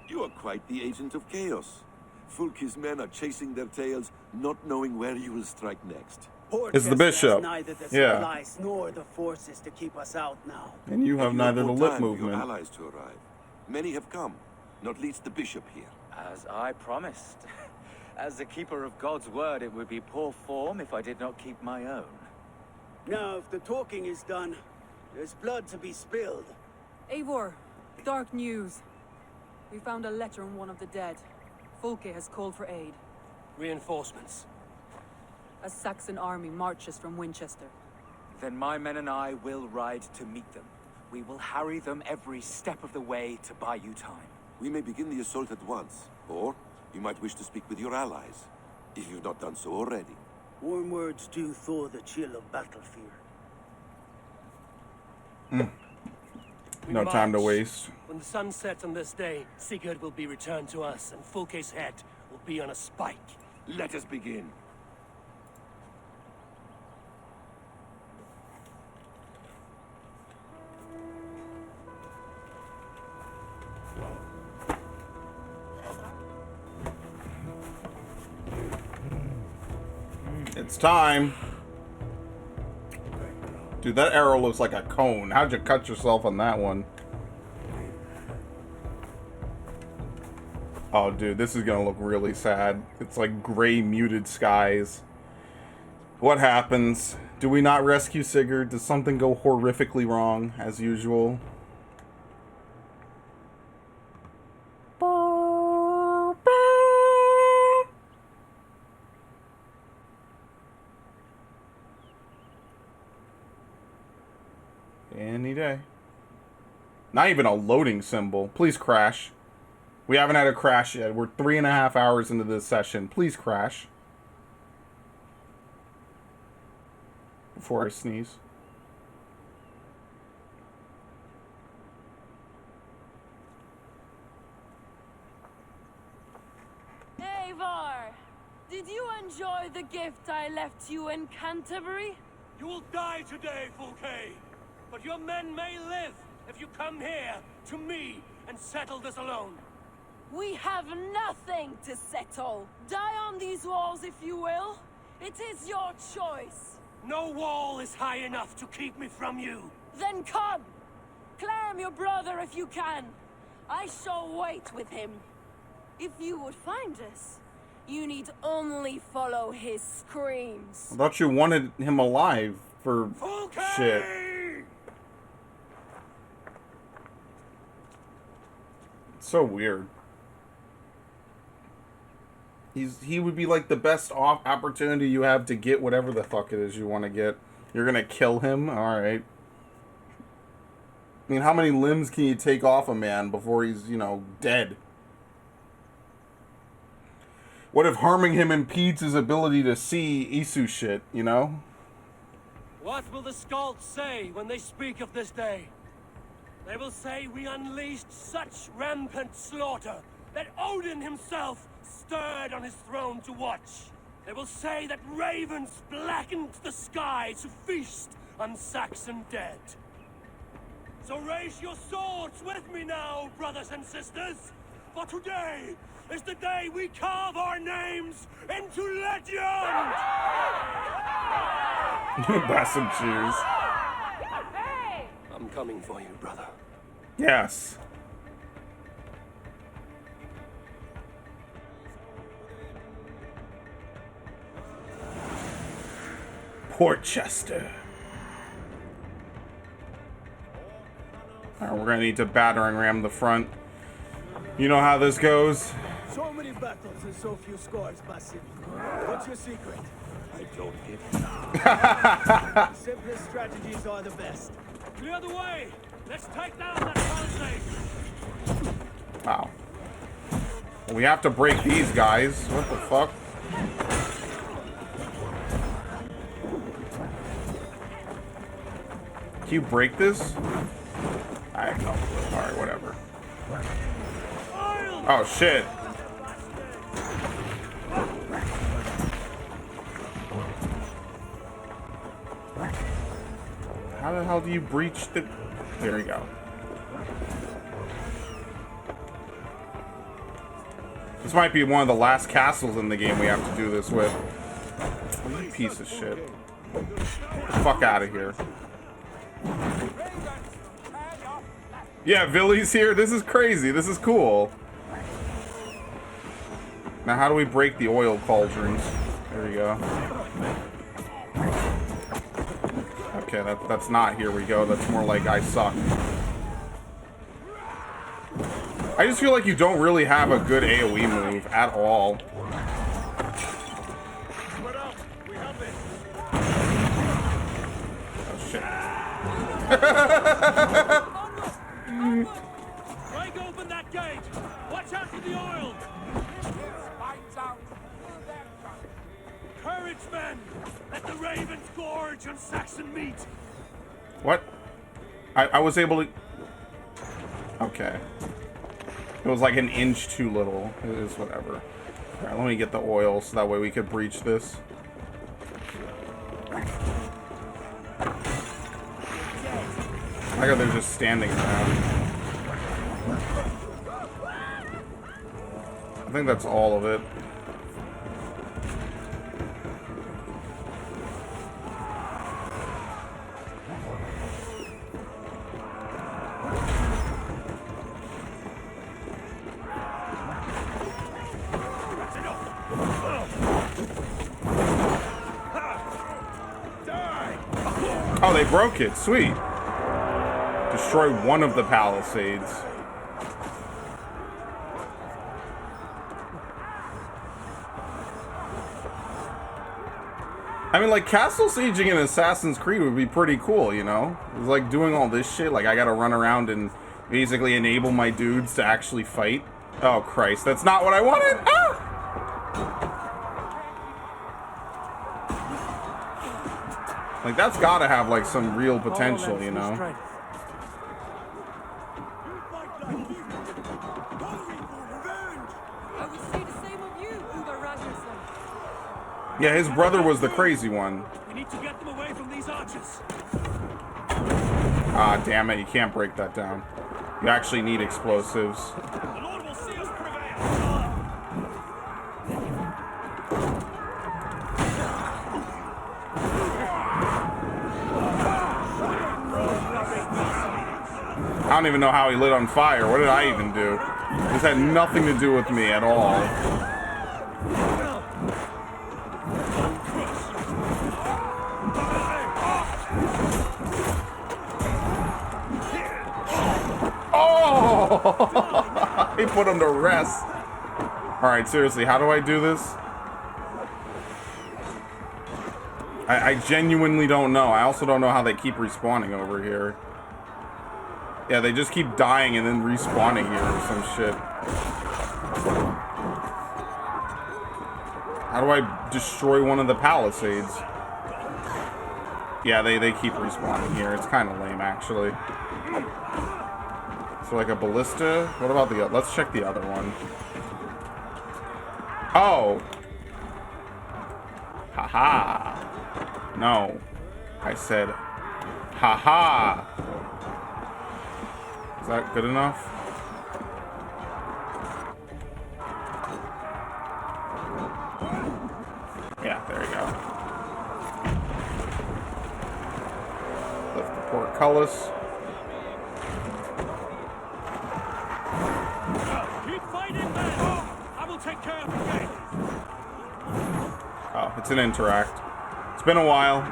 You are quite the agent of chaos. Fulke's men are chasing their tails, not knowing where you will strike next. It's the bishop. Neither the Yeah. supplies nor the forces to keep us out now. And you have neither the more lip time for your movement. allies to arrive. Many have come, not least the bishop here. As I promised. As the keeper of God's word, it would be poor form if I did not keep my own. Now, if the talking is done, there's blood to be spilled. Eivor, dark news. We found a letter on one of the dead. Fulke has called for aid. Reinforcements. A Saxon army marches from Winchester. Then my men and I will ride to meet them. We will harry them every step of the way to buy you time. We may begin the assault at once, or you might wish to speak with your allies, if you've not done so already. Warm words do thaw the chill of battle fear. No time to waste. When the sun sets on this day, Sigurd will be returned to us, and Fulke's head will be on a spike. Let us begin. It's time. Dude, that arrow looks like a cone. How'd you cut yourself on that one? Oh, dude, this is gonna look really sad. It's like gray, muted skies. What happens? Do we not rescue Sigurd? Does something go horrifically wrong, as usual? Any day. Not even a loading symbol. Please crash. We haven't had a crash yet. We're 3.5 hours into this session. Please crash. Before I sneeze. Eivor! Did you enjoy the gift I left you in Canterbury? You will die today, Fulke! But your men may live if you come here to me and settle this alone. We have nothing to settle. Die on these walls if you will. It is your choice. No wall is high enough to keep me from you. Then come! Claim your brother if you can. I shall wait with him. If you would find us, you need only follow his screams. I thought you wanted him alive for Fulke! shit. So weird. He would be like the best opportunity you have to get whatever the fuck it is you want to get. You're gonna kill him? Alright. I mean, how many limbs can you take off a man before he's, you know, dead? What if harming him impedes his ability to see Isu shit, you know? What will the Skalds say when they speak of this day? They will say we unleashed such rampant slaughter that Odin himself stirred on his throne to watch. They will say that ravens blackened the sky to feast on Saxon dead. So raise your swords with me now, brothers and sisters, for today is the day we carve our names into legend! That's some cheers. I'm coming for you, brother. Yes. Portchester. Alright, we're gonna need to battering ram the front. You know how this goes. So many battles and so few scores, Basim. What's your secret? I don't give The simplest strategies are the best. Clear the way! Let's take down that palisade! Wow. Well, we have to break these guys. What the fuck? Can you break this? I have no clue. Alright, whatever. Oh, shit. How the hell do you breach the... There we go. This might be one of the last castles in the game we have to do this with. You piece of shit. Fuck out of here. Yeah, Villy's here. This is crazy. This is cool. Now, how do we break the oil cauldrons? There we go. Okay, that's not here we go. That's more like I suck. I just feel like you don't really have a good AoE move at all. Oh, shit. Break open that gate! Watch out for the oil! Courage, men! Let the ravens gorge on Saxon meat! What? I was able to... Okay. It was like an inch too little. It is whatever. Alright, let me get the oil so that way we could breach this. I got they're just standing around. I think that's all of it. Oh, they broke it. Sweet. Destroy one of the palisades. I mean, like, castle sieging in Assassin's Creed would be pretty cool, you know? It's like doing all this shit. Like, I gotta run around and basically enable my dudes to actually fight. Oh, Christ. That's not what I wanted! Ah! Like, that's gotta have, like, some real potential, you know? Yeah, his brother was the crazy one. We need to get them away from these archers. Ah, damn it, you can't break that down. You actually need explosives. The Lord will see us prevail. I don't even know how he lit on fire. What did I even do? This had nothing to do with me at all. Oh! put him to rest. Alright, seriously, how do I do this? I genuinely don't know. I also don't know how they keep respawning over here. Yeah, they just keep dying and then respawning here or some shit. How do I destroy one of the palisades? Yeah, they keep respawning here. It's kind of lame, actually. So like a ballista? What about the other? Let's check the other one. Oh! Haha! No. I said, haha! Is that good enough? Yeah, there you go. Lift the portcullis. Keep fighting, man! I will take care of the gate. Oh, it's an interact. It's been a while.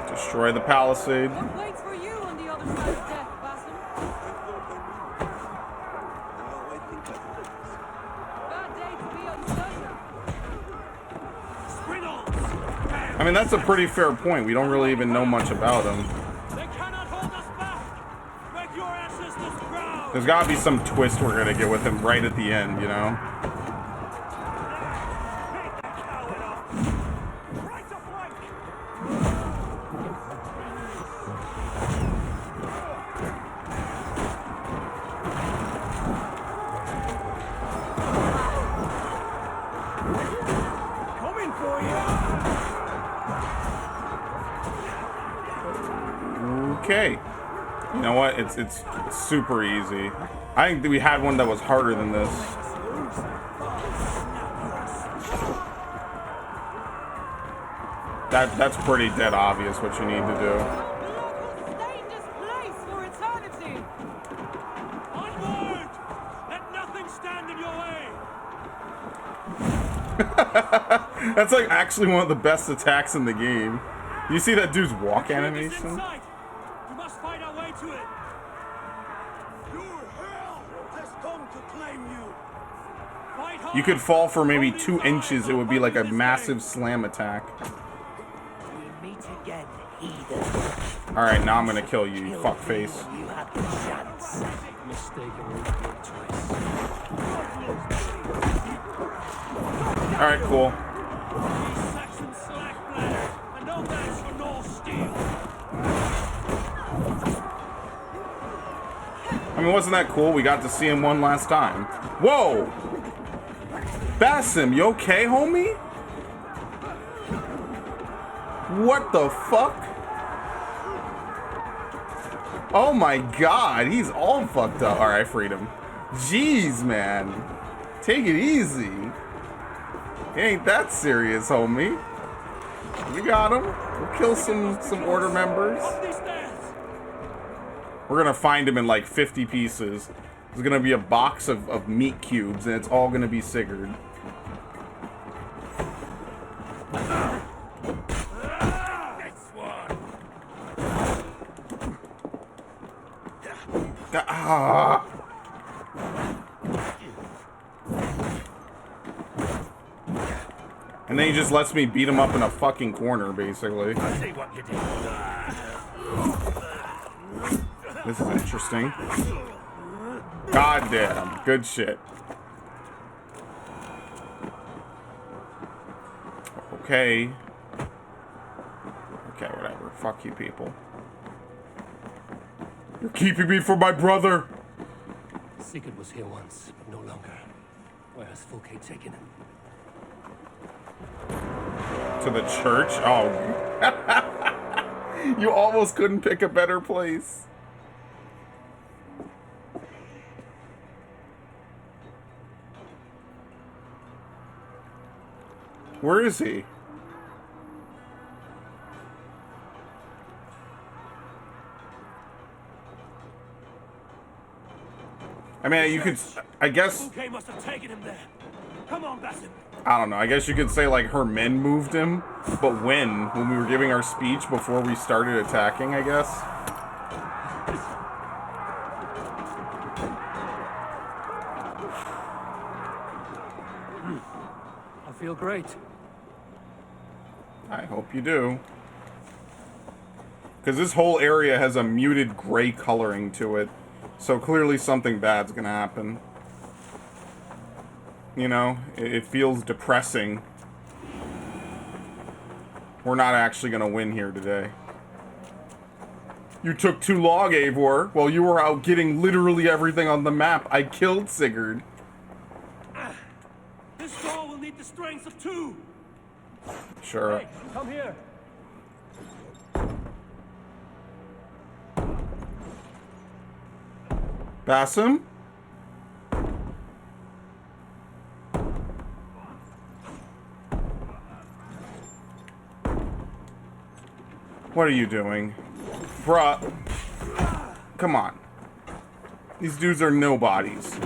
Destroy the palisade. What waits for you on the other side of death, Basim? Bad day to be on Sunday. I mean, that's a pretty fair point. We don't really even know much about him. They cannot hold us back. Make your ancestors proud. There's gotta be some twist we're gonna get with him right at the end, you know? Coming for you. Okay. You know what? It's super easy. I think that we had one that was harder than this. That's pretty dead obvious what you need to do. Stay in this place for eternity. Onward! Let nothing stand in your way. That's like actually one of the best attacks in the game. You see that dude's walk animation? Inside. We must find our way to it. Your hell has come to claim you. Fight hard. You could fall for maybe 2 inches. It would be like a massive slam attack. We meet again, heathen. Alright, now I'm gonna kill you, you fuckface. You had the chance. Alright, cool. Saxon slackblade, and no match for Norse steel. I mean, wasn't that cool? We got to see him one last time. Whoa! Basim, you okay, homie? What the fuck? Oh my god, he's all fucked up. Alright, freedom. Jeez, man. Take it easy. It ain't that serious, homie. We got him. We'll kill some order members. We're gonna find him in like 50 pieces. There's gonna be a box of meat cubes, and it's all gonna be Sigurd. Ah. And then he just lets me beat him up in a fucking corner, basically. See what you did. This is interesting. Goddamn, good shit. Okay. Okay, whatever. Fuck you, people. You're keeping me from my brother. Sigurd was here once, but no longer. Where has Fulke taken him? To the church? Oh. You almost couldn't pick a better place. Where is he? I mean, you could, I guess. Fulke must have taken him there. Come on, Basim. I don't know. I guess you could say, like, her men moved him. But when? When we were giving our speech before we started attacking, I guess? I feel great. I hope you do. Because this whole area has a muted gray coloring to it. So clearly something bad's gonna happen. You know, it feels depressing. We're not actually gonna win here today. You took too long, Eivor. While you were out getting literally everything on the map, I killed Sigurd. This door will need the strength of two. Sure. Hey, come here. Basim? What are you doing? Bruh. Come on. These dudes are nobodies.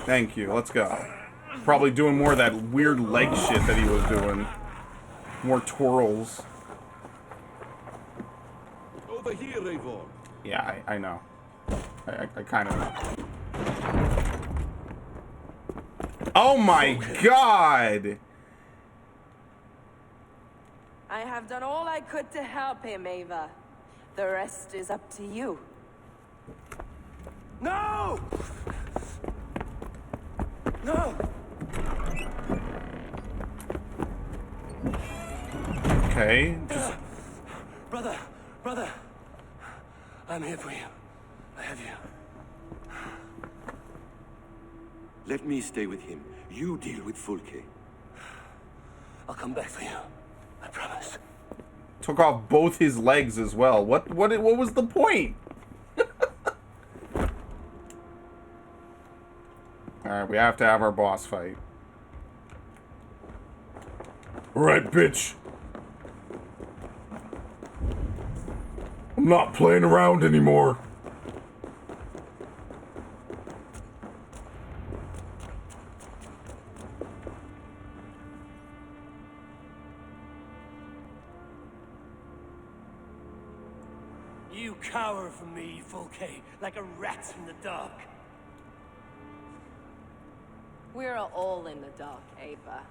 Thank you. Let's go. Probably doing more of that weird leg shit that he was doing. More twirls. Over here, Eivor. Yeah, I know. I kind of know. Oh my god! I have done all I could to help him, Ava. The rest is up to you. No! No! Okay, just... Brother, I'm here for you. I have you. Let me stay with him. You deal with Fulke. I'll come back for you. I promise. Took off both his legs as well. What was the point? Alright, we have to have our boss fight. Alright, bitch. I'm not playing around anymore. You cower from me, Fulke, like a rat in the dark. We're all in the dark, Ava.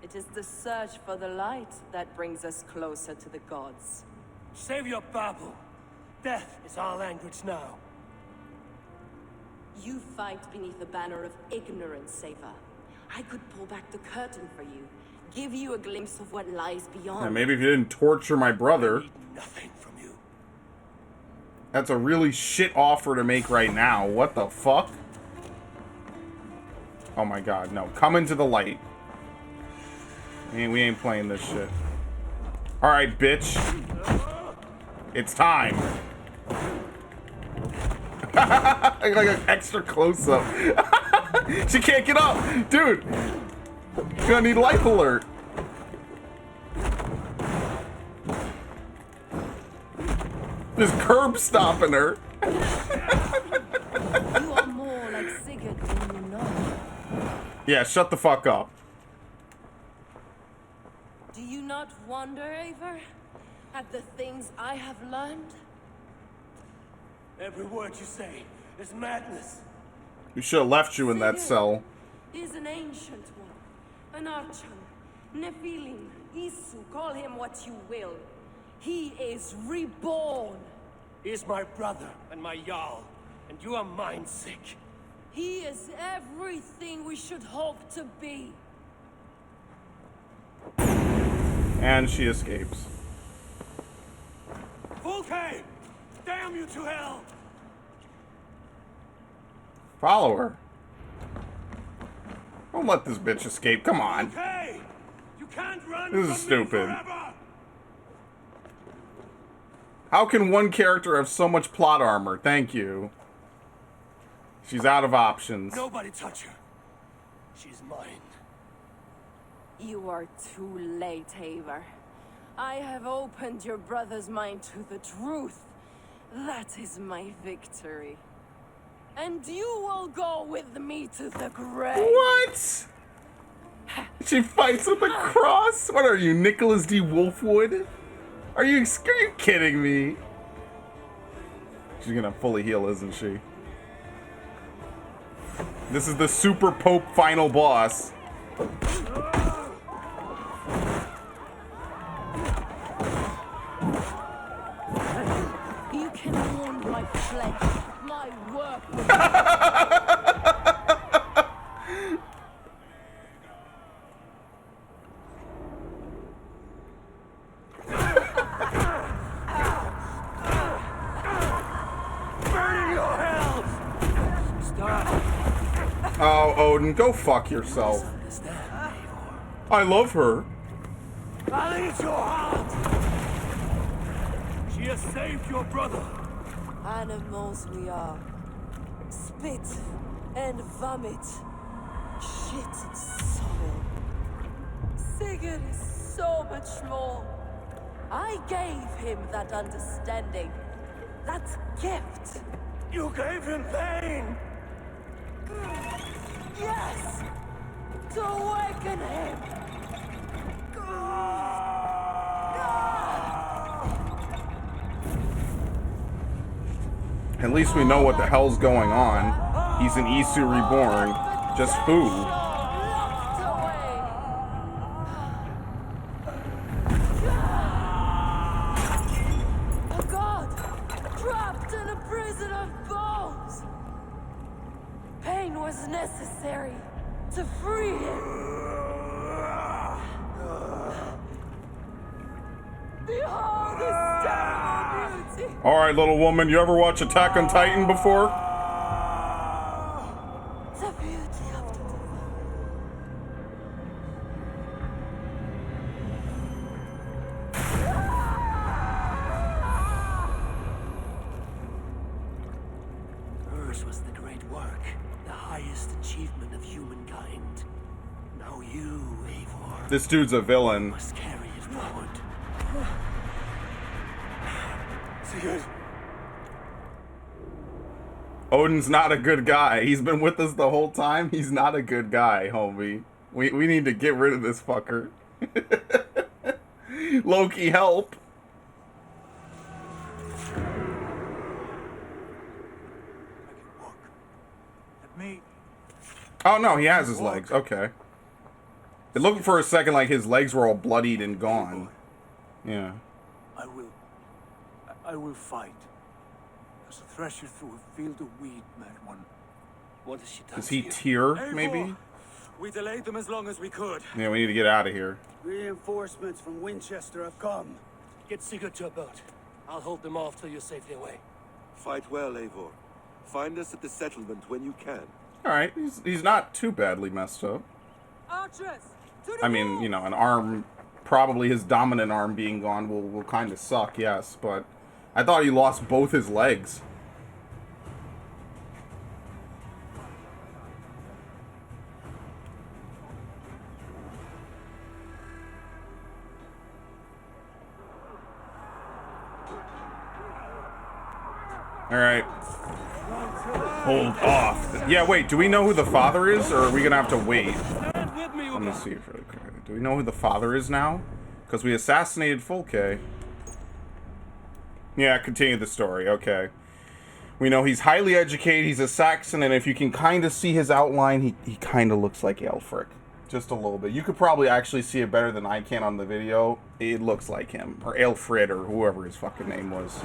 It is the search for the light that brings us closer to the gods. Save your babble. Death is our language now. You fight beneath the banner of ignorance, Ava. I could pull back the curtain for you, give you a glimpse of what lies beyond. Yeah, maybe if you didn't torture my brother. I need nothing from you. That's a really shit offer to make right now. What the fuck? Oh my god, no. Come into the light. We ain't playing this shit. Alright, bitch. It's time. Like an extra close-up. She can't get up! Dude! She's gonna need life alert. Just curb stomping her. You are more like Sigurd than you know. Yeah, shut the fuck up. Do you not wonder, Eivor, at the things I have learned? Every word you say is madness. We should have left you in that cell. Is an ancient one, an archon, Nephilim, Isu, call him what you will. He is reborn. He is my brother and my Jarl, and you are mind sick. He is everything we should hope to be. And she escapes. Fulke! Damn you to hell! Follow her. Don't let this bitch escape. Come on. Fulke! You can't run This is from me stupid. forever! How can one character have so much plot armor? Thank you. She's out of options. Nobody touch her. She's mine. You are too late, Eivor. I have opened your brother's mind to the truth. That is my victory. And you will go with me to the grave. What? She fights with a cross? What are you, Nicholas D. Wolfwood? Are you kidding me? She's gonna fully heal, isn't she? This is the Super Pope final boss. You can warm my flesh, my work. Oh, Odin, go fuck yourself. I love her. I'll eat your heart! She has saved your brother. Animals we are. Spit and vomit. Shit and soil. Sigurd is so much more. I gave him that understanding. That gift. You gave him pain! Yes! To awaken him! At least we know what the hell's going on. He's an Isu reborn. Just who? A god! Trapped in a prison of bones! Pain was necessary to free him. Behold his terrible beauty! Alright, little woman, you ever watch Attack on Titan before? The beauty of the Hers was the great work, the highest achievement of humankind. Now you, Eivor, This dude's a villain. must carry it forward. Sigurd, Odin's not a good guy. He's been with us the whole time. He's not a good guy, homie. We need to get rid of this fucker. Loki, help. I can walk. Let me. Oh no, he has his legs. Okay. It looked for a second like his legs were all bloodied and gone. Yeah. I will fight. As a thresher through a field of wheat, mad one. what has she done Does he to you? tear, maybe? We delayed them as long as we could. Yeah, we need to get out of here. Reinforcements from Winchester have come. Get Sigurd to a boat. I'll hold them off till you're safely away. Fight well, Eivor. Find us at the settlement when you can. Alright, he's not too badly messed up. Archers! To the I mean, you know, an arm, probably his dominant arm being gone will kind of suck, yes, but I thought he lost both his legs. Alright. Hold off. Yeah, wait, do we know who the father is, or are we gonna have to wait? Let me see if really quick. Do we know who the father is now? Because we assassinated Fulke. Yeah, continue the story. Okay. We know he's highly educated, he's a Saxon, and if you can kind of see his outline, he kind of looks like Aelfric. Just a little bit. You could probably actually see it better than I can on the video. It looks like him. Or Aelfrid, or whoever his fucking name was.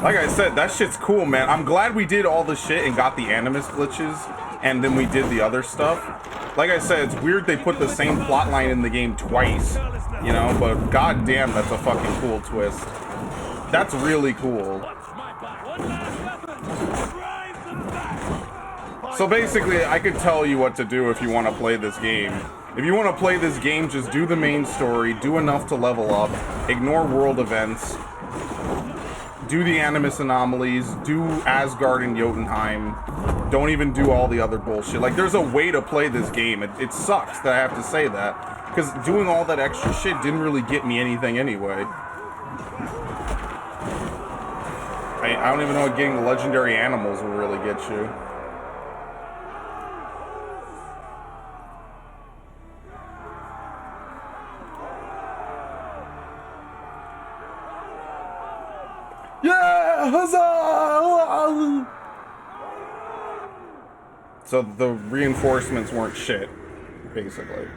Like I said, that shit's cool, man. I'm glad we did all the shit and got the Animus glitches, and then we did the other stuff. Like I said, it's weird they put the same plotline in the game twice, you know, but goddamn, that's a fucking cool twist. That's really cool. So basically, I could tell you what to do if you want to play this game. If you want to play this game, just do the main story, do enough to level up, ignore world events, do the Animus anomalies, do Asgard and Jotunheim, don't even do all the other bullshit. Like, there's a way to play this game. It sucks that I have to say that, because doing all that extra shit didn't really get me anything anyway. I don't even know what getting legendary animals will really get you. huzzah! So the reinforcements weren't shit, basically.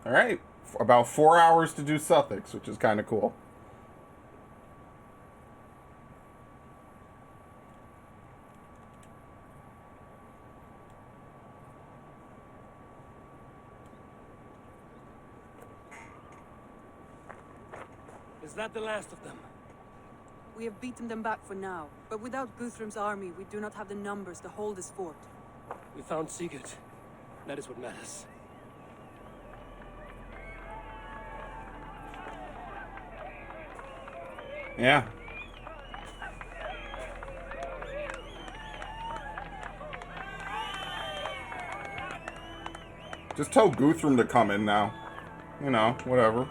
All right, about 4 hours to do Suthexe, which is kind of cool. Is that the last of them? We have beaten them back for now, but without Guthrum's army, we do not have the numbers to hold this fort. We found Sigurd. That is what matters. Yeah. Just tell Guthrum to come in now. You know, whatever.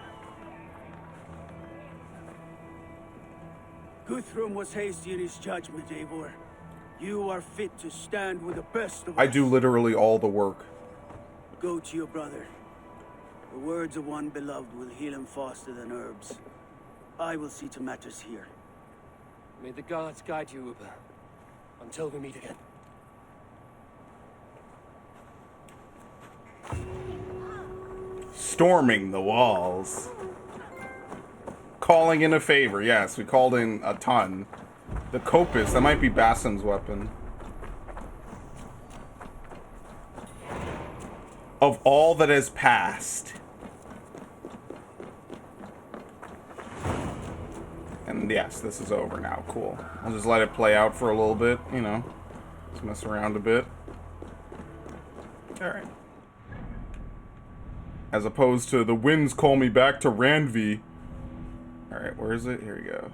Guthrum was hasty in his judgment, Eivor. You are fit to stand with the best of us. I do literally all the work. Go to your brother. The words of one beloved will heal him faster than herbs. I will see to matters here. May the gods guide you, Uba. Until we meet again. Storming the walls. Calling in a favor. Yes, we called in a ton. The Copus, that might be Basim's weapon. Of all that has passed. And yes, this is over now. Cool. I'll just let it play out for a little bit, you know. Just mess around a bit. Alright. As opposed to the winds call me back to Randvi. Alright, where is it? Here we go.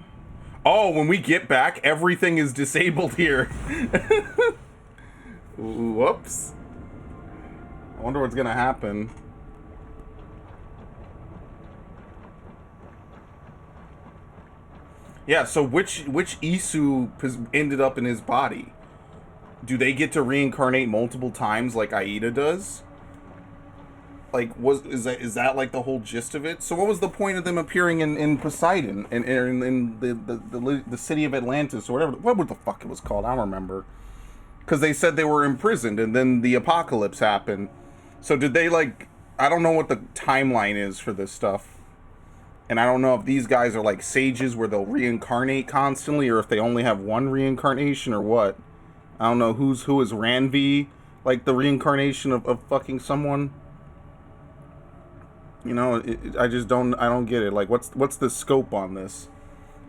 Oh, when we get back, everything is disabled here. Whoops. I wonder what's gonna happen. Yeah, so which Isu ended up in his body? Do they get to reincarnate multiple times like Aida does? Like, is that like the whole gist of it? So what was the point of them appearing in Poseidon and in the city of Atlantis or whatever? What the fuck it was called? I don't remember. Because they said they were imprisoned and then the apocalypse happened. So did they like? I don't know what the timeline is for this stuff. And I don't know if these guys are like sages where they'll reincarnate constantly or if they only have one reincarnation or what. I don't know who is Ranvi, like the reincarnation of fucking someone. You know, I don't get it. Like, what's the scope on this?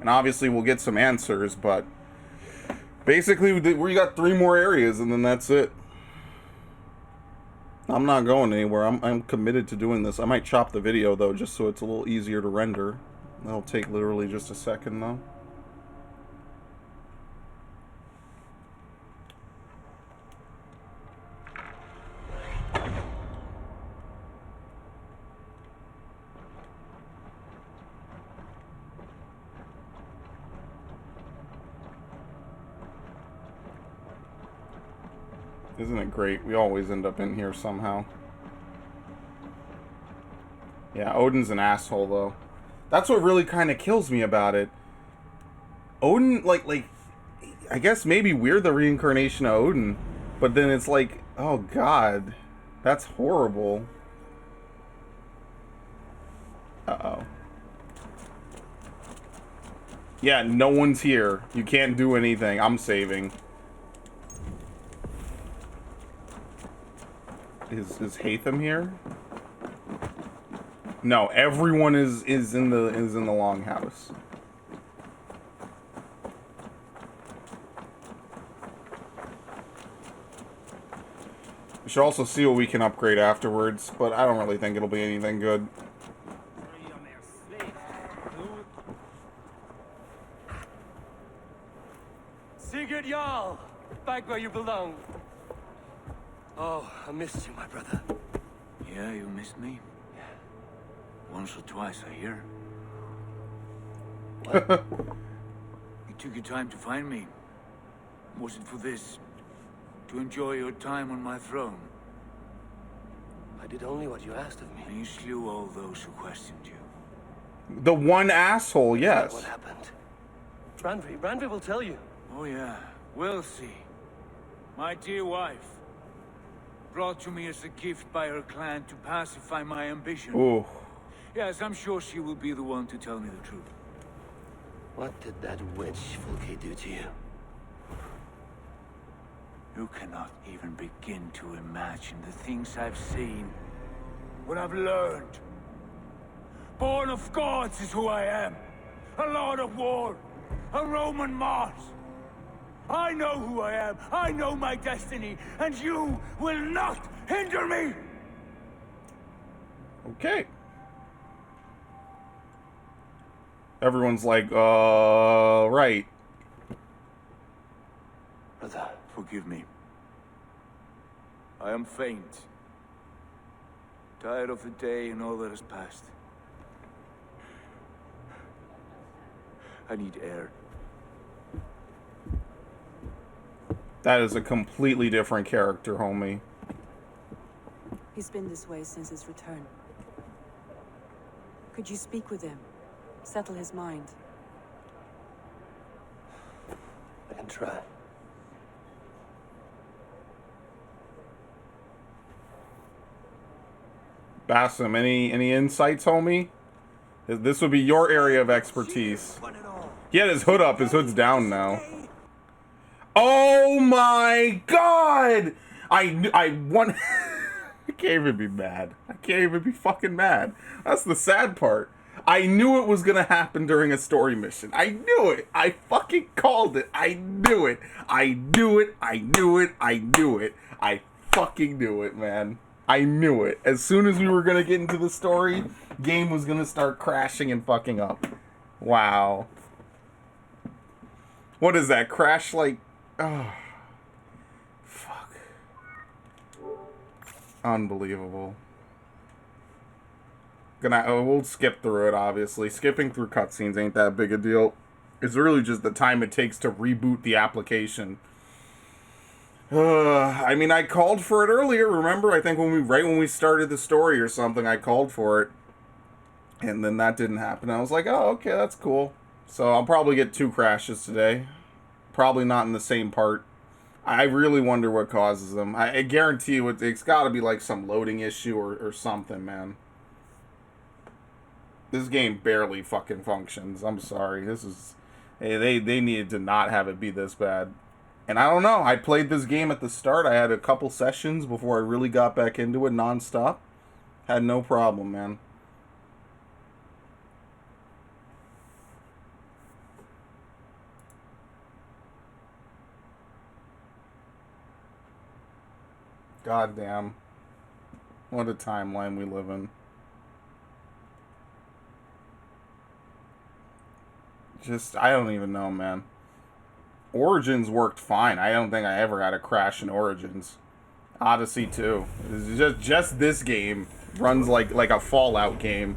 And obviously we'll get some answers, but basically we got 3 more areas and then that's it. I'm not going anywhere. I'm committed to doing this. I might chop the video though, just so it's a little easier to render. That'll take literally just a second though. Isn't it great? We always end up in here somehow. Yeah, Odin's an asshole, though. That's what really kind of kills me about it. Odin, like, I guess maybe we're the reincarnation of Odin, but then it's like, oh god, that's horrible. Uh-oh. Yeah, no one's here. You can't do anything. I'm saving. Is Hatham here? No, everyone is in the longhouse. We should also see what we can upgrade afterwards, but I don't really think it'll be anything good. Sigurd Jarl! Back where you belong. Oh, I missed you, my brother. Yeah, you missed me? Yeah. Once or twice, I hear. What? You took your time to find me. Was it for this? To enjoy your time on my throne? I did only what you asked of me. And you slew all those who questioned you. The one asshole, What yes. happened? Randvi will tell you. Oh yeah, we'll see. My dear wife, brought to me as a gift by her clan to pacify my ambition. Ooh. Yes, I'm sure she will be the one to tell me the truth. What did that witch Fulke do to you? You cannot even begin to imagine the things I've seen. What I've learned. Born of gods is who I am. A lord of war. A Roman Mars. I know who I am. I know my destiny. And you will not hinder me! Okay. Everyone's like, right. Brother. Forgive me. I am faint. Tired of the day and all that has passed. I need air. That is a completely different character, homie. He's been this way since his return. Could you speak with him? Settle his mind? I can try. Bassam, any insights, homie? This would be your area of expertise. He had his hood up. His hood's down now. Oh my god! I want. I can't even be mad. I can't even be fucking mad. That's the sad part. I knew it was gonna happen during a story mission. I knew it. I fucking called it. I knew it. I knew it. I knew it. I knew it. I fucking knew it, man. I knew it. As soon as we were gonna get into the story, game was gonna start crashing and fucking up. Wow. What is that? Crash like... Oh. Fuck. Unbelievable. We'll skip through it, obviously. Skipping through cutscenes ain't that big a deal. It's really just the time it takes to reboot the application. I mean, I called for it earlier, remember? I think right when we started the story or something, I called for it. And then that didn't happen. I was like, oh, okay, that's cool. So I'll probably get 2 crashes today. Probably not in the same part. I really wonder what causes them. I guarantee you it's got to be like some loading issue or something, man. This game barely fucking functions. I'm sorry. This is... Hey, they needed to not have it be this bad. And I don't know. I played this game at the start. I had a couple sessions before I really got back into it nonstop. Had no problem, man. Goddamn. What a timeline we live in. Just, I don't even know, man. Origins worked fine. I don't think I ever had a crash in Origins. Odyssey too. It's just this game runs like a Fallout game.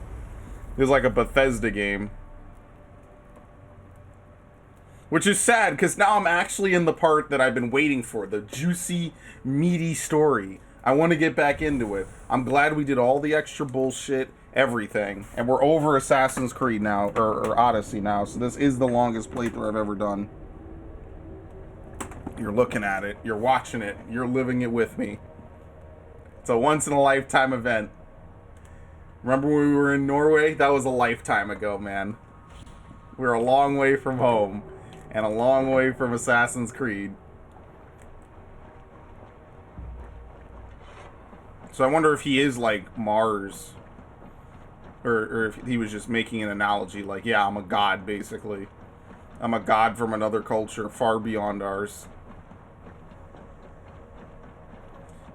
It's like a Bethesda game. Which is sad, because now I'm actually in the part that I've been waiting for. The juicy, meaty story. I want to get back into it. I'm glad we did all the extra bullshit, everything. And we're over Assassin's Creed now, or Odyssey now. So this is the longest playthrough I've ever done. You're looking at it. You're watching it. You're living it with me. It's a once-in-a-lifetime event. Remember when we were in Norway? That was a lifetime ago, man. We're a long way from home. And a long way from Assassin's Creed. So I wonder if he is like Mars. Or if he was just making an analogy. Like, yeah, I'm a god, basically. I'm a god from another culture far beyond ours.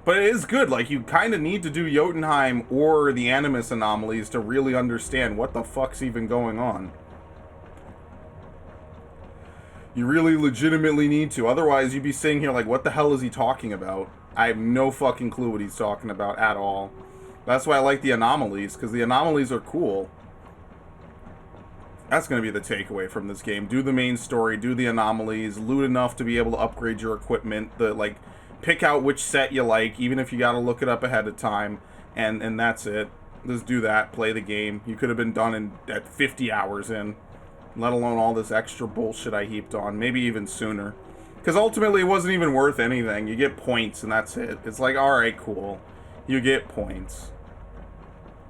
But it is good. Like, you kind of need to do Jotunheim or the Animus anomalies to really understand what the fuck's even going on. You really legitimately need to. Otherwise, you'd be sitting here like, what the hell is he talking about? I have no fucking clue what he's talking about at all. That's why I like the anomalies, because the anomalies are cool. That's going to be the takeaway from this game. Do the main story, do the anomalies, loot enough to be able to upgrade your equipment, pick out which set you like, even if you got to look it up ahead of time. and that's it. Just do that, play the game. You could have been done at 50 hours in, let alone all this extra bullshit I heaped on, maybe even sooner. Because ultimately it wasn't even worth anything. You get points and that's it. It's like, alright, cool. You get points.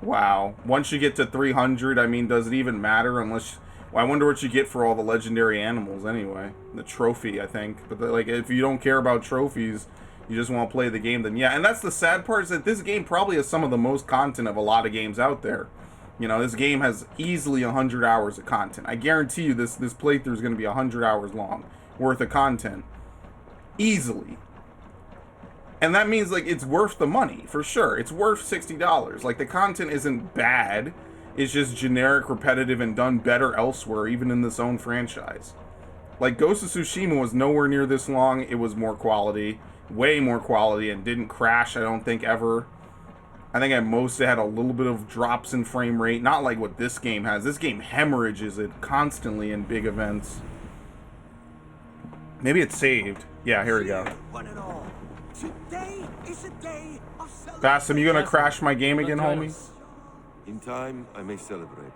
Wow. Once you get to 300, I mean, does it even matter unless... Well, I wonder what you get for all the legendary animals anyway. The trophy, I think. But like, if you don't care about trophies, you just want to play the game, then yeah. And that's the sad part, is that this game probably has some of the most content of a lot of games out there. You know, this game has easily 100 hours of content. I guarantee you this playthrough is going to be 100 hours long worth of content. Easily. And that means, like, it's worth the money, for sure. It's worth $60. Like, the content isn't bad. It's just generic, repetitive, and done better elsewhere, even in this own franchise. Like, Ghost of Tsushima was nowhere near this long. It was more quality. Way more quality, and didn't crash, I don't think, ever. I think at most it had a little bit of drops in frame rate. Not like what this game has. This game hemorrhages it constantly in big events. Maybe it's saved. Yeah, here we go. One and all. Today is a day of Bassam, you gonna crash my game again, homie? In time, I may celebrate.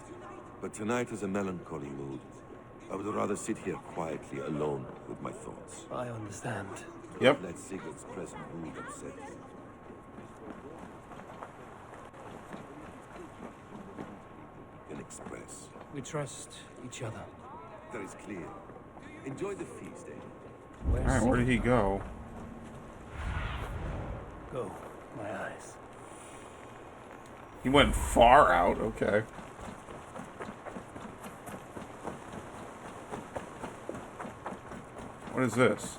But tonight is a melancholy mood. I would rather sit here quietly, alone with my thoughts. I understand. Yep. Let Sigurd's present mood upset you. Can express. We trust each other. That is clear. Enjoy the feast, eh? Alright, where did he go? Go, my eyes. He went far out, okay. What is this?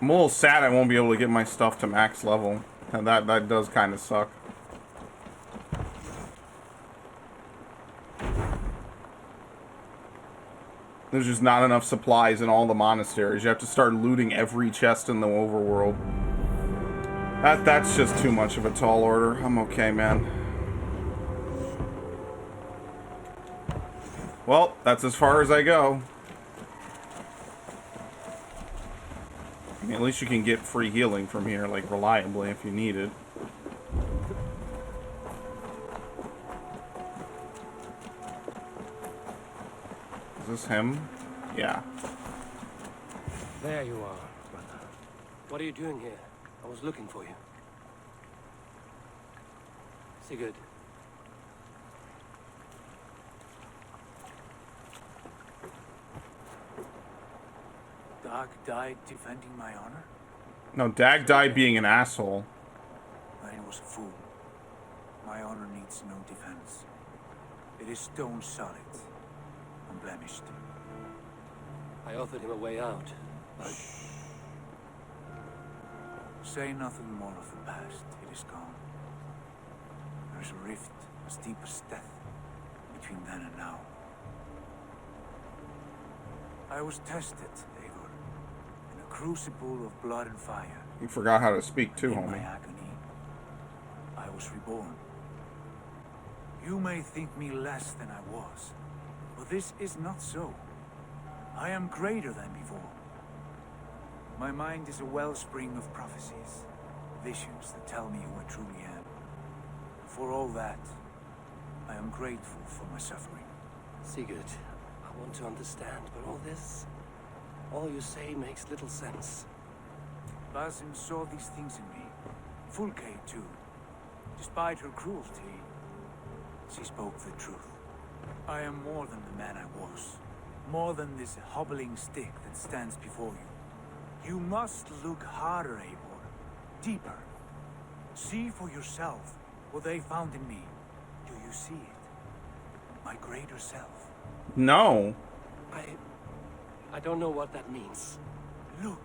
I'm a little sad I won't be able to get my stuff to max level. And that does kind of suck. There's just not enough supplies in all the monasteries. You have to start looting every chest in the overworld. That's just too much of a tall order. I'm okay, man. Well, that's as far as I go. I mean, at least you can get free healing from here, like, reliably if you need it. Is this him? Yeah. There you are, brother. What are you doing here? I was looking for you. Sigurd. Dag died defending my honor? No, Dag died being an asshole. I was a fool. My honor needs no defense. It is stone solid, unblemished. I offered him a way out, but... Say nothing more of the past. It is gone. There is a rift as deep as death between then and now. I was tested, Eivor, in a crucible of blood and fire. You forgot how to speak too, In homie. my agony, I was reborn. You may think me less than I was, but this is not so. I am greater than before. My mind is a wellspring of prophecies, visions that tell me who I truly am. For all that, I am grateful for my suffering. Sigurd, I want to understand, but all you say makes little sense. Basim saw these things in me. Fulke, too. Despite her cruelty, she spoke the truth. I am more than the man I was. More than this hobbling stick that stands before you. You must look harder, Eivor. Deeper. See for yourself what they found in me. Do you see it? My greater self. No. I don't know what that means. Look.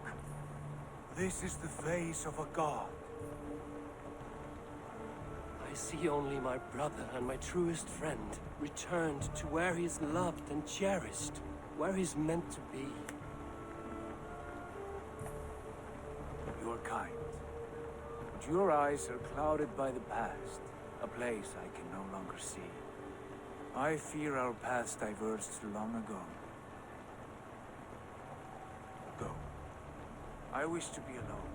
This is the face of a god. I see only my brother and my truest friend returned to where he is loved and cherished, where he's meant to be. You are kind. But your eyes are clouded by the past, a place I can no longer see. I fear our paths diverged long ago. Go. I wish to be alone.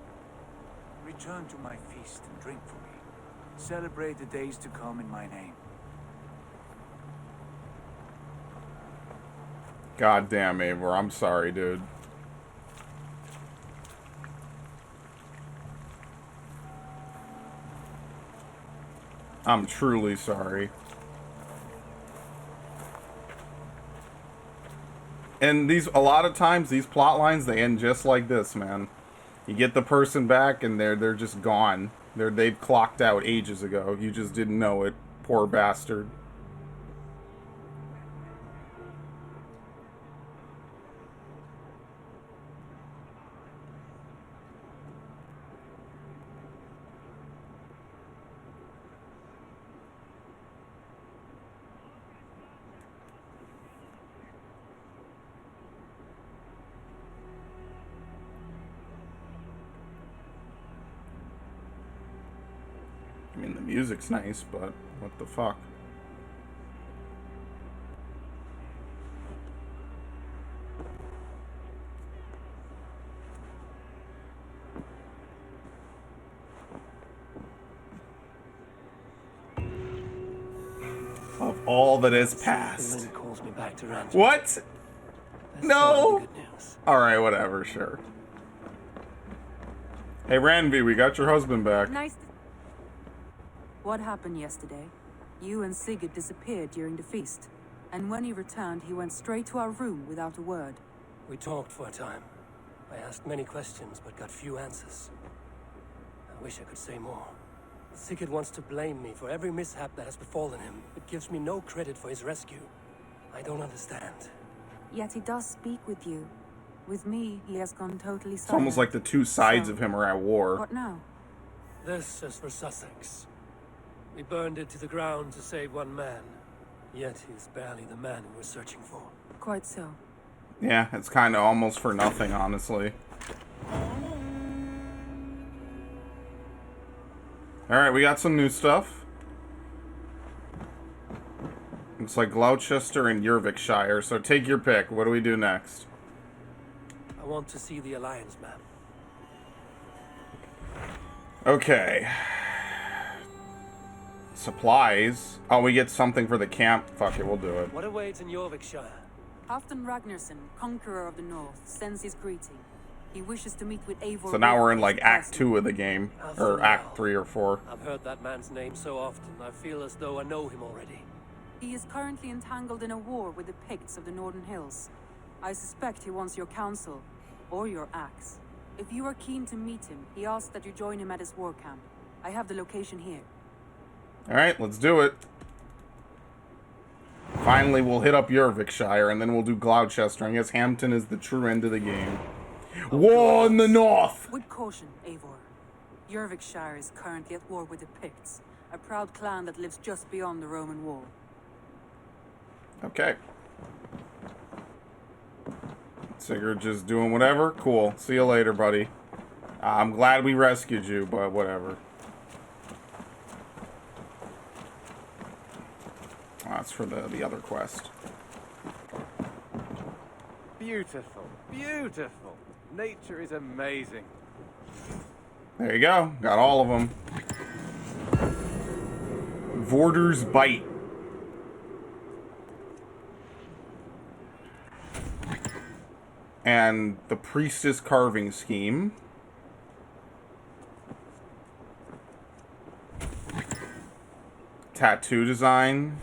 Return to my feast and drink for me. Celebrate the days to come in my name. God damn, Eivor. I'm sorry, dude. I'm truly sorry. And a lot of times, these plot lines, they end just like this, man. You get the person back, and they're just gone. They've clocked out ages ago. You just didn't know it. Poor bastard. I mean, the music's nice, but what the fuck? Of all that has passed. Calls me back to Rand. What? No! Alright, whatever, sure. Hey, Ranvi, we got your husband back. Nice. What happened yesterday? You and Sigurd disappeared during the feast. And when he returned, he went straight to our room without a word. We talked for a time. I asked many questions, but got few answers. I wish I could say more. Sigurd wants to blame me for every mishap that has befallen him, but gives me no credit for his rescue. I don't understand. Yet he does speak with you. With me, he has gone totally silent. It's almost like the two sides of him are at war. What now? This is for Sussex. We burned it to the ground to save one man. Yet he's barely the man we were searching for. Quite so. Yeah, it's kind of almost for nothing, honestly. Alright, we got some new stuff. Looks like Gloucester and Yervikshire, so take your pick. What do we do next? I want to see the Alliance map. Okay. Supplies. Oh, we get something for the camp. Fuck it, we'll do it. What awaits in Jorvikshire? Halfdan Ragnarsson, conqueror of the north, sends his greeting. He wishes to meet with Eivor. So now we're in like Act 2 of the game. Or Act 3 or 4. I've heard that man's name so often, I feel as though I know him already. He is currently entangled in a war with the Picts of the Northern Hills. I suspect he wants your counsel, or your axe. If you are keen to meet him, he asks that you join him at his war camp. I have the location here. Alright, let's do it. Finally, we'll hit up Yervikshire, and then we'll do Gloucester. I guess Hampton is the true end of the game. War in the north! With caution, Eivor. Yervikshire is currently at war with the Picts, a proud clan that lives just beyond the Roman wall. Okay. Sigurd just doing whatever? Cool. See you later, buddy. I'm glad we rescued you, but whatever. That's for the other quest. Beautiful. Beautiful. Nature is amazing. There you go. Got all of them. Vorder's Bite. And the Priestess Carving Scheme. Tattoo Design.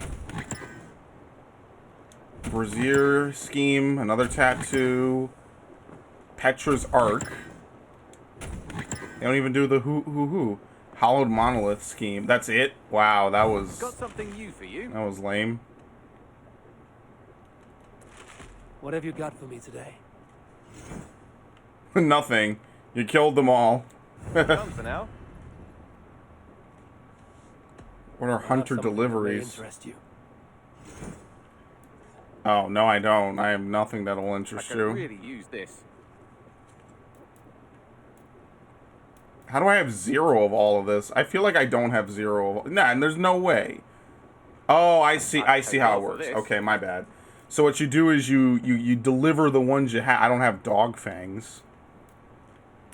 Brazier Scheme. Another tattoo. Petra's Arc. They don't even do the who. Hollowed Monolith Scheme. That's it? Wow, that was... Got something new for you. That was lame. What have you got for me today? Nothing. You killed them all. Done for now. What are hunter That may deliveries? interest you. Oh, no, I don't. I have nothing that'll I interest could you. really use this. How do I have 0 of all of this? I feel like I don't have 0 of... Nah, and there's no way. Oh, I see how it works. Okay, my bad. So what you do is you deliver the ones you have. I don't have dog fangs.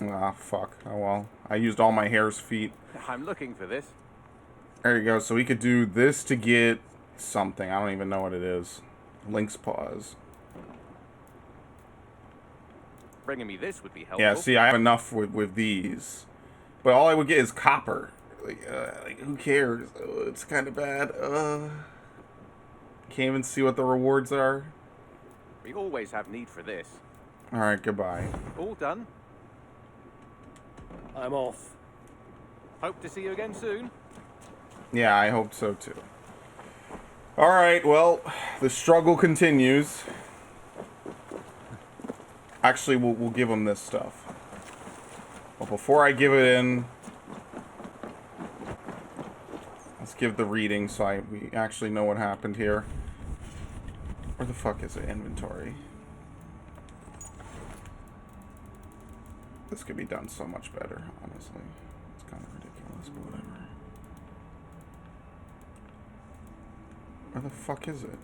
Ah, fuck. Oh, well. I used all my hare's feet. I'm looking for this. There you go. So we could do this to get something. I don't even know what it is. Link's Paws. Bringing me this would be helpful. Yeah, see, I have enough with these. But all I would get is copper. Like who cares? It's kind of bad. Can't even see what the rewards are. We always have need for this. Alright, goodbye. All done. I'm off. Hope to see you again soon. Yeah, I hope so too. Alright, well, the struggle continues. Actually, we'll give him this stuff. But before I give it in, let's give the reading so we actually know what happened here. Where the fuck is it? Inventory. This could be done so much better, honestly. It's kind of ridiculous, but whatever. Where the fuck is it?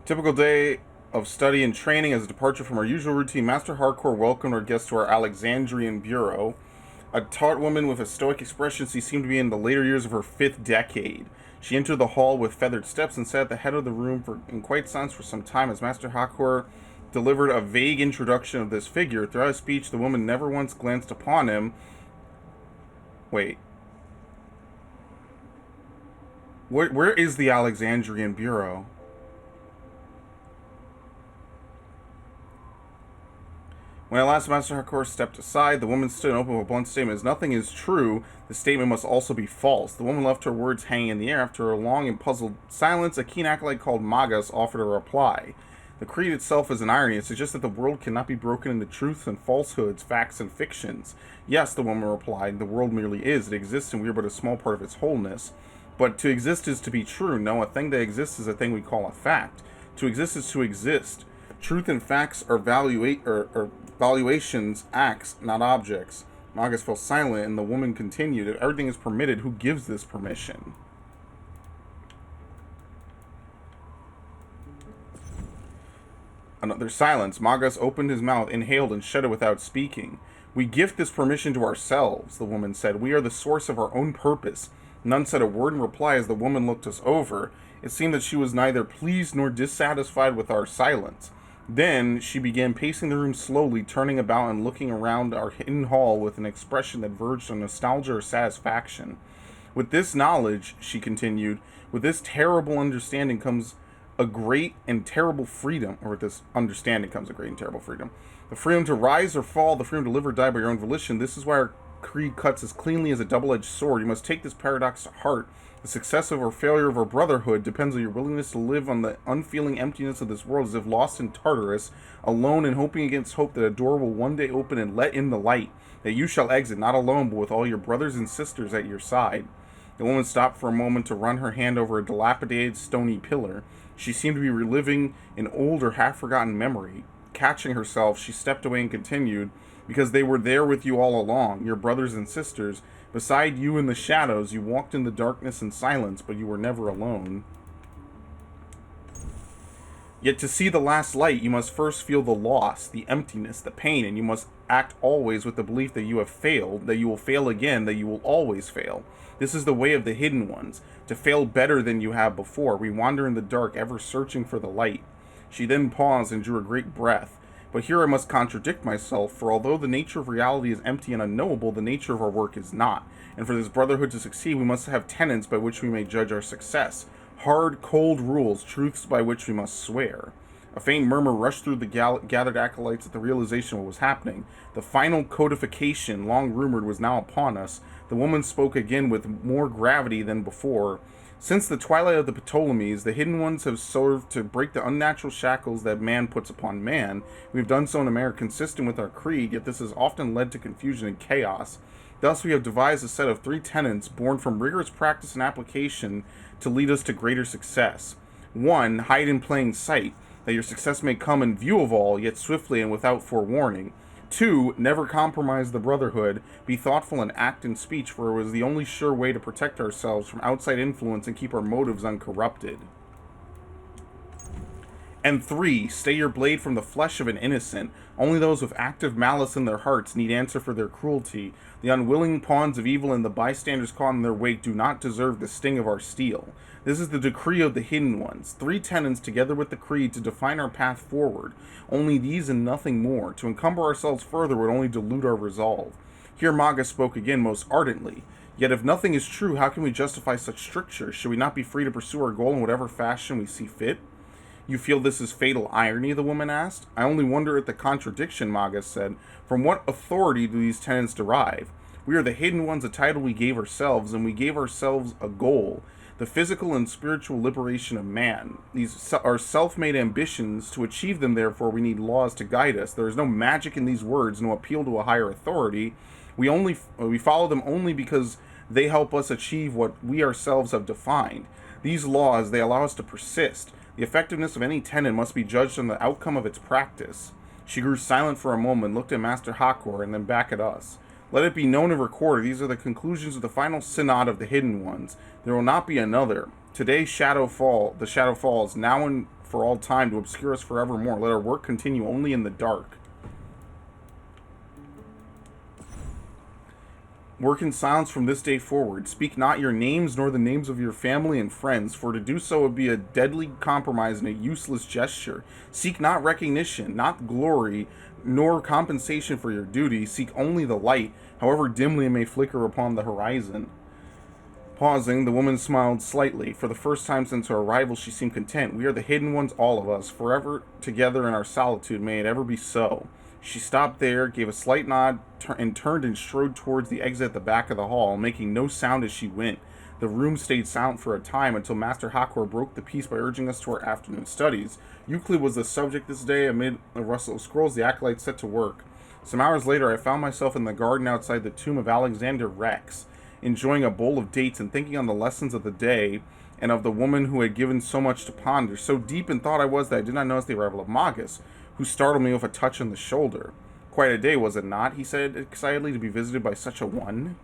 Typical day of study and training as a departure from our usual routine. Master Hardcore welcomed our guests to our Alexandrian bureau. A taut woman with a stoic expression, she seemed to be in the later years of her 5th decade. She entered the hall with feathered steps and sat at the head of the room in quiet silence for some time as Master Hardcore delivered a vague introduction of this figure. Throughout his speech, the woman never once glanced upon him. Wait. Where is the Alexandrian bureau? When at last Master Hardcore stepped aside, the woman stood and opened with a blunt statement. As nothing is true, the statement must also be false. The woman left her words hanging in the air. After a long and puzzled silence, a keen acolyte called Magas offered a reply. The creed itself is an irony. It suggests that the world cannot be broken into truths and falsehoods, facts and fictions. Yes, the woman replied, the world merely is. It exists and we are but a small part of its wholeness. But to exist is to be true. No, a thing that exists is a thing we call a fact. To exist is to exist. Truth and facts are valuations, acts, not objects. Magas fell silent, and the woman continued. If everything is permitted, who gives this permission? Another silence. Magas opened his mouth, inhaled, and shut it without speaking. We gift this permission to ourselves, the woman said. We are the source of our own purpose. None said a word in reply as the woman looked us over. It seemed that she was neither pleased nor dissatisfied with our silence. Then she began pacing the room slowly, turning about and looking around our hidden hall with an expression that verged on nostalgia or satisfaction. With this knowledge, she continued, with this terrible understanding comes a great and terrible freedom, or with this understanding comes a great and terrible freedom. The freedom to rise or fall, the freedom to live or die by your own volition. This is why our creed cuts as cleanly as a double-edged sword. You must take this paradox to heart. The success or failure of our brotherhood depends on your willingness to live on the unfeeling emptiness of this world as if lost in Tartarus, alone and hoping against hope that a door will one day open and let in the light, that you shall exit, not alone, but with all your brothers and sisters at your side. The woman stopped for a moment to run her hand over a dilapidated stony pillar. She seemed to be reliving an old or half-forgotten memory. Catching herself, she stepped away and continued, because they were there with you all along, your brothers and sisters. Beside you in the shadows, you walked in the darkness and silence, but you were never alone. Yet to see the last light, you must first feel the loss, the emptiness, the pain, and you must act always with the belief that you have failed, that you will fail again, that you will always fail. This is the way of the hidden ones, to fail better than you have before. We wander in the dark, ever searching for the light. She then paused and drew a great breath. But here I must contradict myself, for although the nature of reality is empty and unknowable, the nature of our work is not. And for this brotherhood to succeed, we must have tenets by which we may judge our success. Hard, cold rules, truths by which we must swear. A faint murmur rushed through the gathered acolytes at the realization of what was happening. The final codification, long rumored, was now upon us. The woman spoke again with more gravity than before. Since the twilight of the Ptolemies, the hidden ones have served to break the unnatural shackles that man puts upon man. We have done so in a manner consistent with our creed, yet this has often led to confusion and chaos. Thus we have devised a set of 3 tenets born from rigorous practice and application to lead us to greater success. 1. Hide in plain sight, that your success may come in view of all, yet swiftly and without forewarning. 2. Never compromise the brotherhood. Be thoughtful in act and speech, for it was the only sure way to protect ourselves from outside influence and keep our motives uncorrupted. And 3, stay your blade from the flesh of an innocent. Only those with active malice in their hearts need answer for their cruelty. The unwilling pawns of evil and the bystanders caught in their wake do not deserve the sting of our steel. This is the decree of the Hidden Ones. 3 tenets together with the creed to define our path forward. Only these and nothing more. To encumber ourselves further would only dilute our resolve. Here Maga spoke again most ardently. Yet if nothing is true, how can we justify such strictures? Should we not be free to pursue our goal in whatever fashion we see fit? You feel this is fatal irony, the woman asked. I only wonder at the contradiction, Maga said. From what authority do these tenets derive? We are the Hidden Ones, a title we gave ourselves, and we gave ourselves a goal. The physical and spiritual liberation of man. These are self-made ambitions. To achieve them, therefore, we need laws to guide us. There is no magic in these words, no appeal to a higher authority. We follow them only because they help us achieve what we ourselves have defined. These laws, they allow us to persist. The effectiveness of any tenet must be judged on the outcome of its practice. She grew silent for a moment, looked at Master Hakor, and then back at us. Let it be known and recorded, these are the conclusions of the final synod of the Hidden Ones. There will not be another. Today the shadow falls, now and for all time, to obscure us forevermore. Let our work continue only in the dark. Work in silence from this day forward. Speak not your names nor the names of your family and friends, for to do so would be a deadly compromise and a useless gesture. Seek not recognition, not glory, nor compensation for your duty. Seek only the light, however dimly it may flicker upon the horizon. Pausing, the woman smiled slightly. For the first time since her arrival, she seemed content. We are the Hidden Ones, all of us, forever together in our solitude. May it ever be so. She stopped there, gave a slight nod, and turned and strode towards the exit at the back of the hall, making no sound as she went. The room stayed silent for a time until Master Hakor broke the peace by urging us to our afternoon studies. Euclid was the subject this day. Amid a rustle of scrolls, the acolytes set to work. Some hours later, I found myself in the garden outside the tomb of Alexander Rex, enjoying a bowl of dates and thinking on the lessons of the day and of the woman who had given so much to ponder. So deep in thought I was that I did not notice the arrival of Magus, who startled me with a touch on the shoulder. Quite a day, was it not? He said excitedly, to be visited by such a one.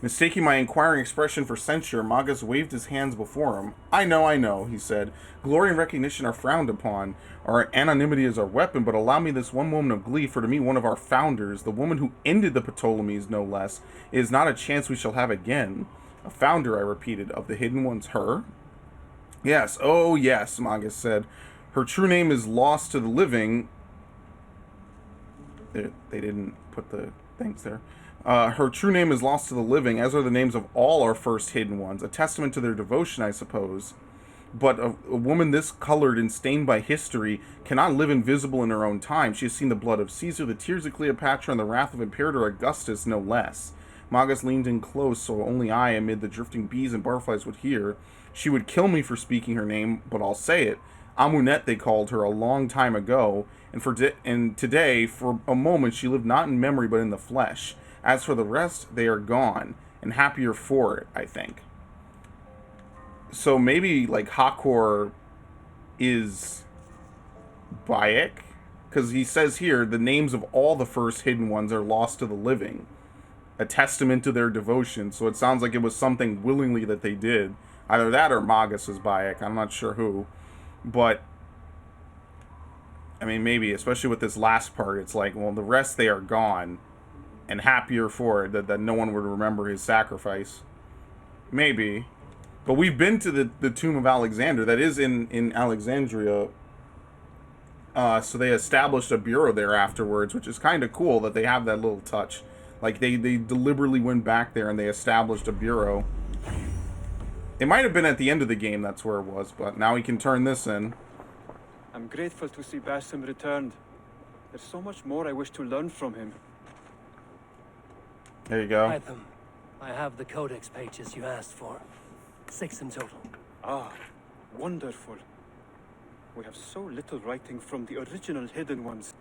Mistaking my inquiring expression for censure, Magus waved his hands before him. I know, he said. Glory and recognition are frowned upon. Our anonymity is our weapon, but allow me this one moment of glee, for to meet one of our founders, the woman who ended the Ptolemies, no less, is not a chance we shall have again. A founder, I repeated, of the Hidden Ones, her? Yes, oh yes, Magus said. Her true name is lost to the living. They didn't put the things there. Her true name is lost to the living, as are the names of all our first Hidden Ones, a testament to their devotion, I suppose. But a woman this colored and stained by history cannot live invisible in her own time. She has seen the blood of Caesar, the tears of Cleopatra, and the wrath of Imperator Augustus, no less. Magus leaned in close, so only I, amid the drifting bees and butterflies, would hear. She would kill me for speaking her name, but I'll say it. Amunet they called her a long time ago, and today, for a moment, she lived not in memory but in the flesh. As for the rest, they are gone, and happier for it, I think. So maybe, like, Hakor is Bayek? Because he says here, the names of all the first Hidden Ones are lost to the living. A testament to their devotion, so it sounds like it was something willingly that they did. Either that or Magus is Bayek, I'm not sure who. But, I mean, maybe, especially with this last part, it's like, well, the rest, they are gone. And happier for it, that no one would remember his sacrifice. Maybe. But we've been to the tomb of Alexander. That is in Alexandria. So they established a bureau there afterwards, which is kind of cool that they have that little touch. Like, they deliberately went back there and they established a bureau. It might have been at the end of the game, that's where it was, but now we can turn this in. I'm grateful to see Basim returned. There's so much more I wish to learn from him. There you go. Item. I have the codex pages you asked for. 6 in total. Ah, wonderful. We have so little writing from the original Hidden Ones.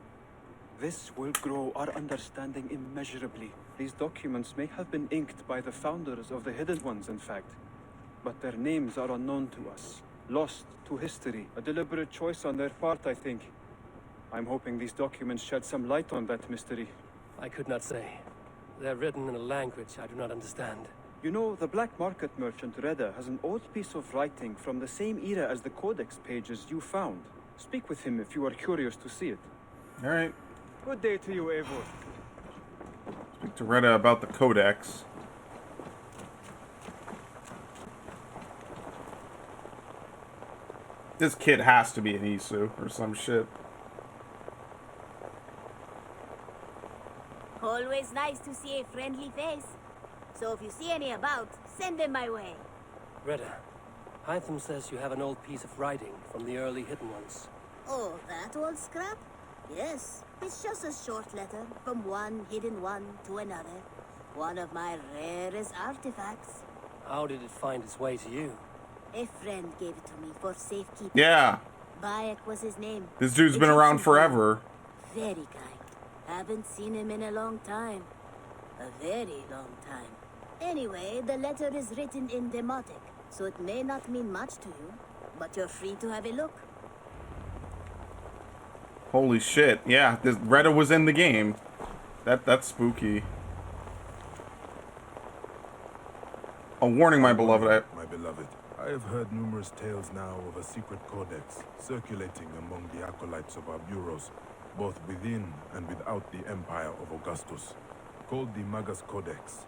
This will grow our understanding immeasurably. These documents may have been inked by the founders of the Hidden Ones, in fact. But their names are unknown to us. Lost to history. A deliberate choice on their part, I think. I'm hoping these documents shed some light on that mystery. I could not say. They're written in a language I do not understand. You know, the black market merchant Reda has an old piece of writing from the same era as the codex pages you found. Speak with him if you are curious to see it. All right. Good day to you, Eivor. Speak to Reda about the codex. This kid has to be an Isu or some shit. Always nice to see a friendly face. So if you see any about, send them my way. Reda, Hytham says you have an old piece of writing from the early Hidden Ones. Oh, that old scrap? Yes. It's just a short letter from one hidden one to another. One of my rarest artifacts. How did it find its way to you? A friend gave it to me for safekeeping. Yeah. Bayek was his name. This dude's been around forever. Very kind. Haven't seen him in a long time. A very long time. Anyway, the letter is written in Demotic, so it may not mean much to you, but you're free to have a look. Holy shit. Yeah, this Reda was in the game. That's spooky. A warning, my beloved. My beloved, I have heard numerous tales now of a secret codex circulating among the acolytes of our bureaus, both within and without the Empire of Augustus, called the Magus Codex.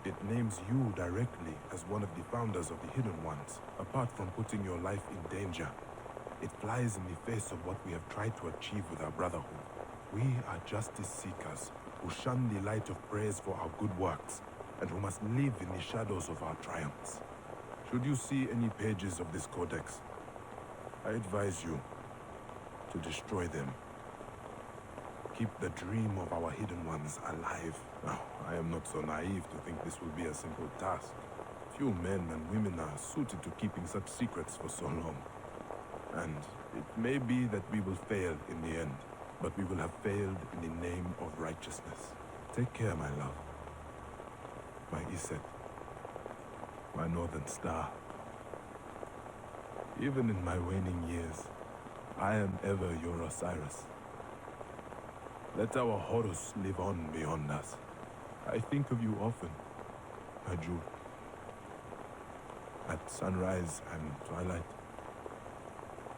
It names you directly as one of the founders of the Hidden Ones, apart from putting your life in danger. It flies in the face of what we have tried to achieve with our brotherhood. We are justice seekers who shun the light of praise for our good works, and who must live in the shadows of our triumphs. Should you see any pages of this codex, I advise you to destroy them. Keep the dream of our hidden ones alive. Now, I am not so naive to think this will be a simple task. Few men and women are suited to keeping such secrets for so long. And it may be that we will fail in the end, but we will have failed in the name of righteousness. Take care, my love. My Iset. My northern star. Even in my waning years, I am ever your Osiris. Let our Horus live on beyond us. I think of you often, my jewel. At sunrise and twilight.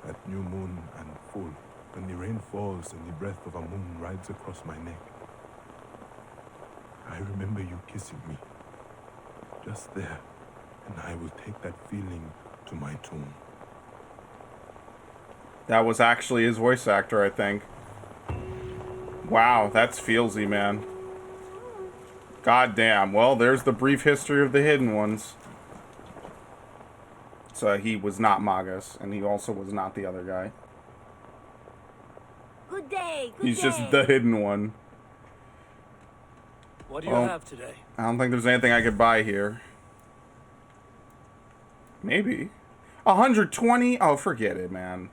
At new moon and full, when the rain falls and the breath of a moon rides across my neck. I remember you kissing me. Just there, and I will take that feeling to my tomb. That was actually his voice actor, I think. Wow, that's feelsy, man. God damn. Well, there's the brief history of the Hidden Ones. So he was not Magus, and he also was not the other guy. Good day, good He's day. just the hidden one. What do you have today? I don't think there's anything I could buy here. Maybe. 120? Oh, forget it, man.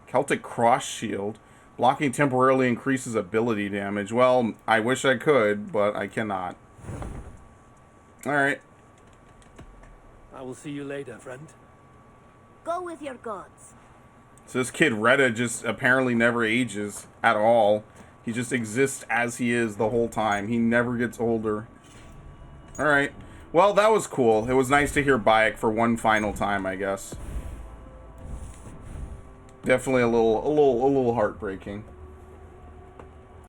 Celtic Cross Shield. Blocking temporarily increases ability damage. Well, I wish I could, but I cannot. Alright. I will see you later, friend. Go with your gods. So this kid Reda just apparently never ages at all. He just exists as he is the whole time. He never gets older. Alright. Well, that was cool. It was nice to hear Bayek for one final time, I guess. Definitely a little heartbreaking.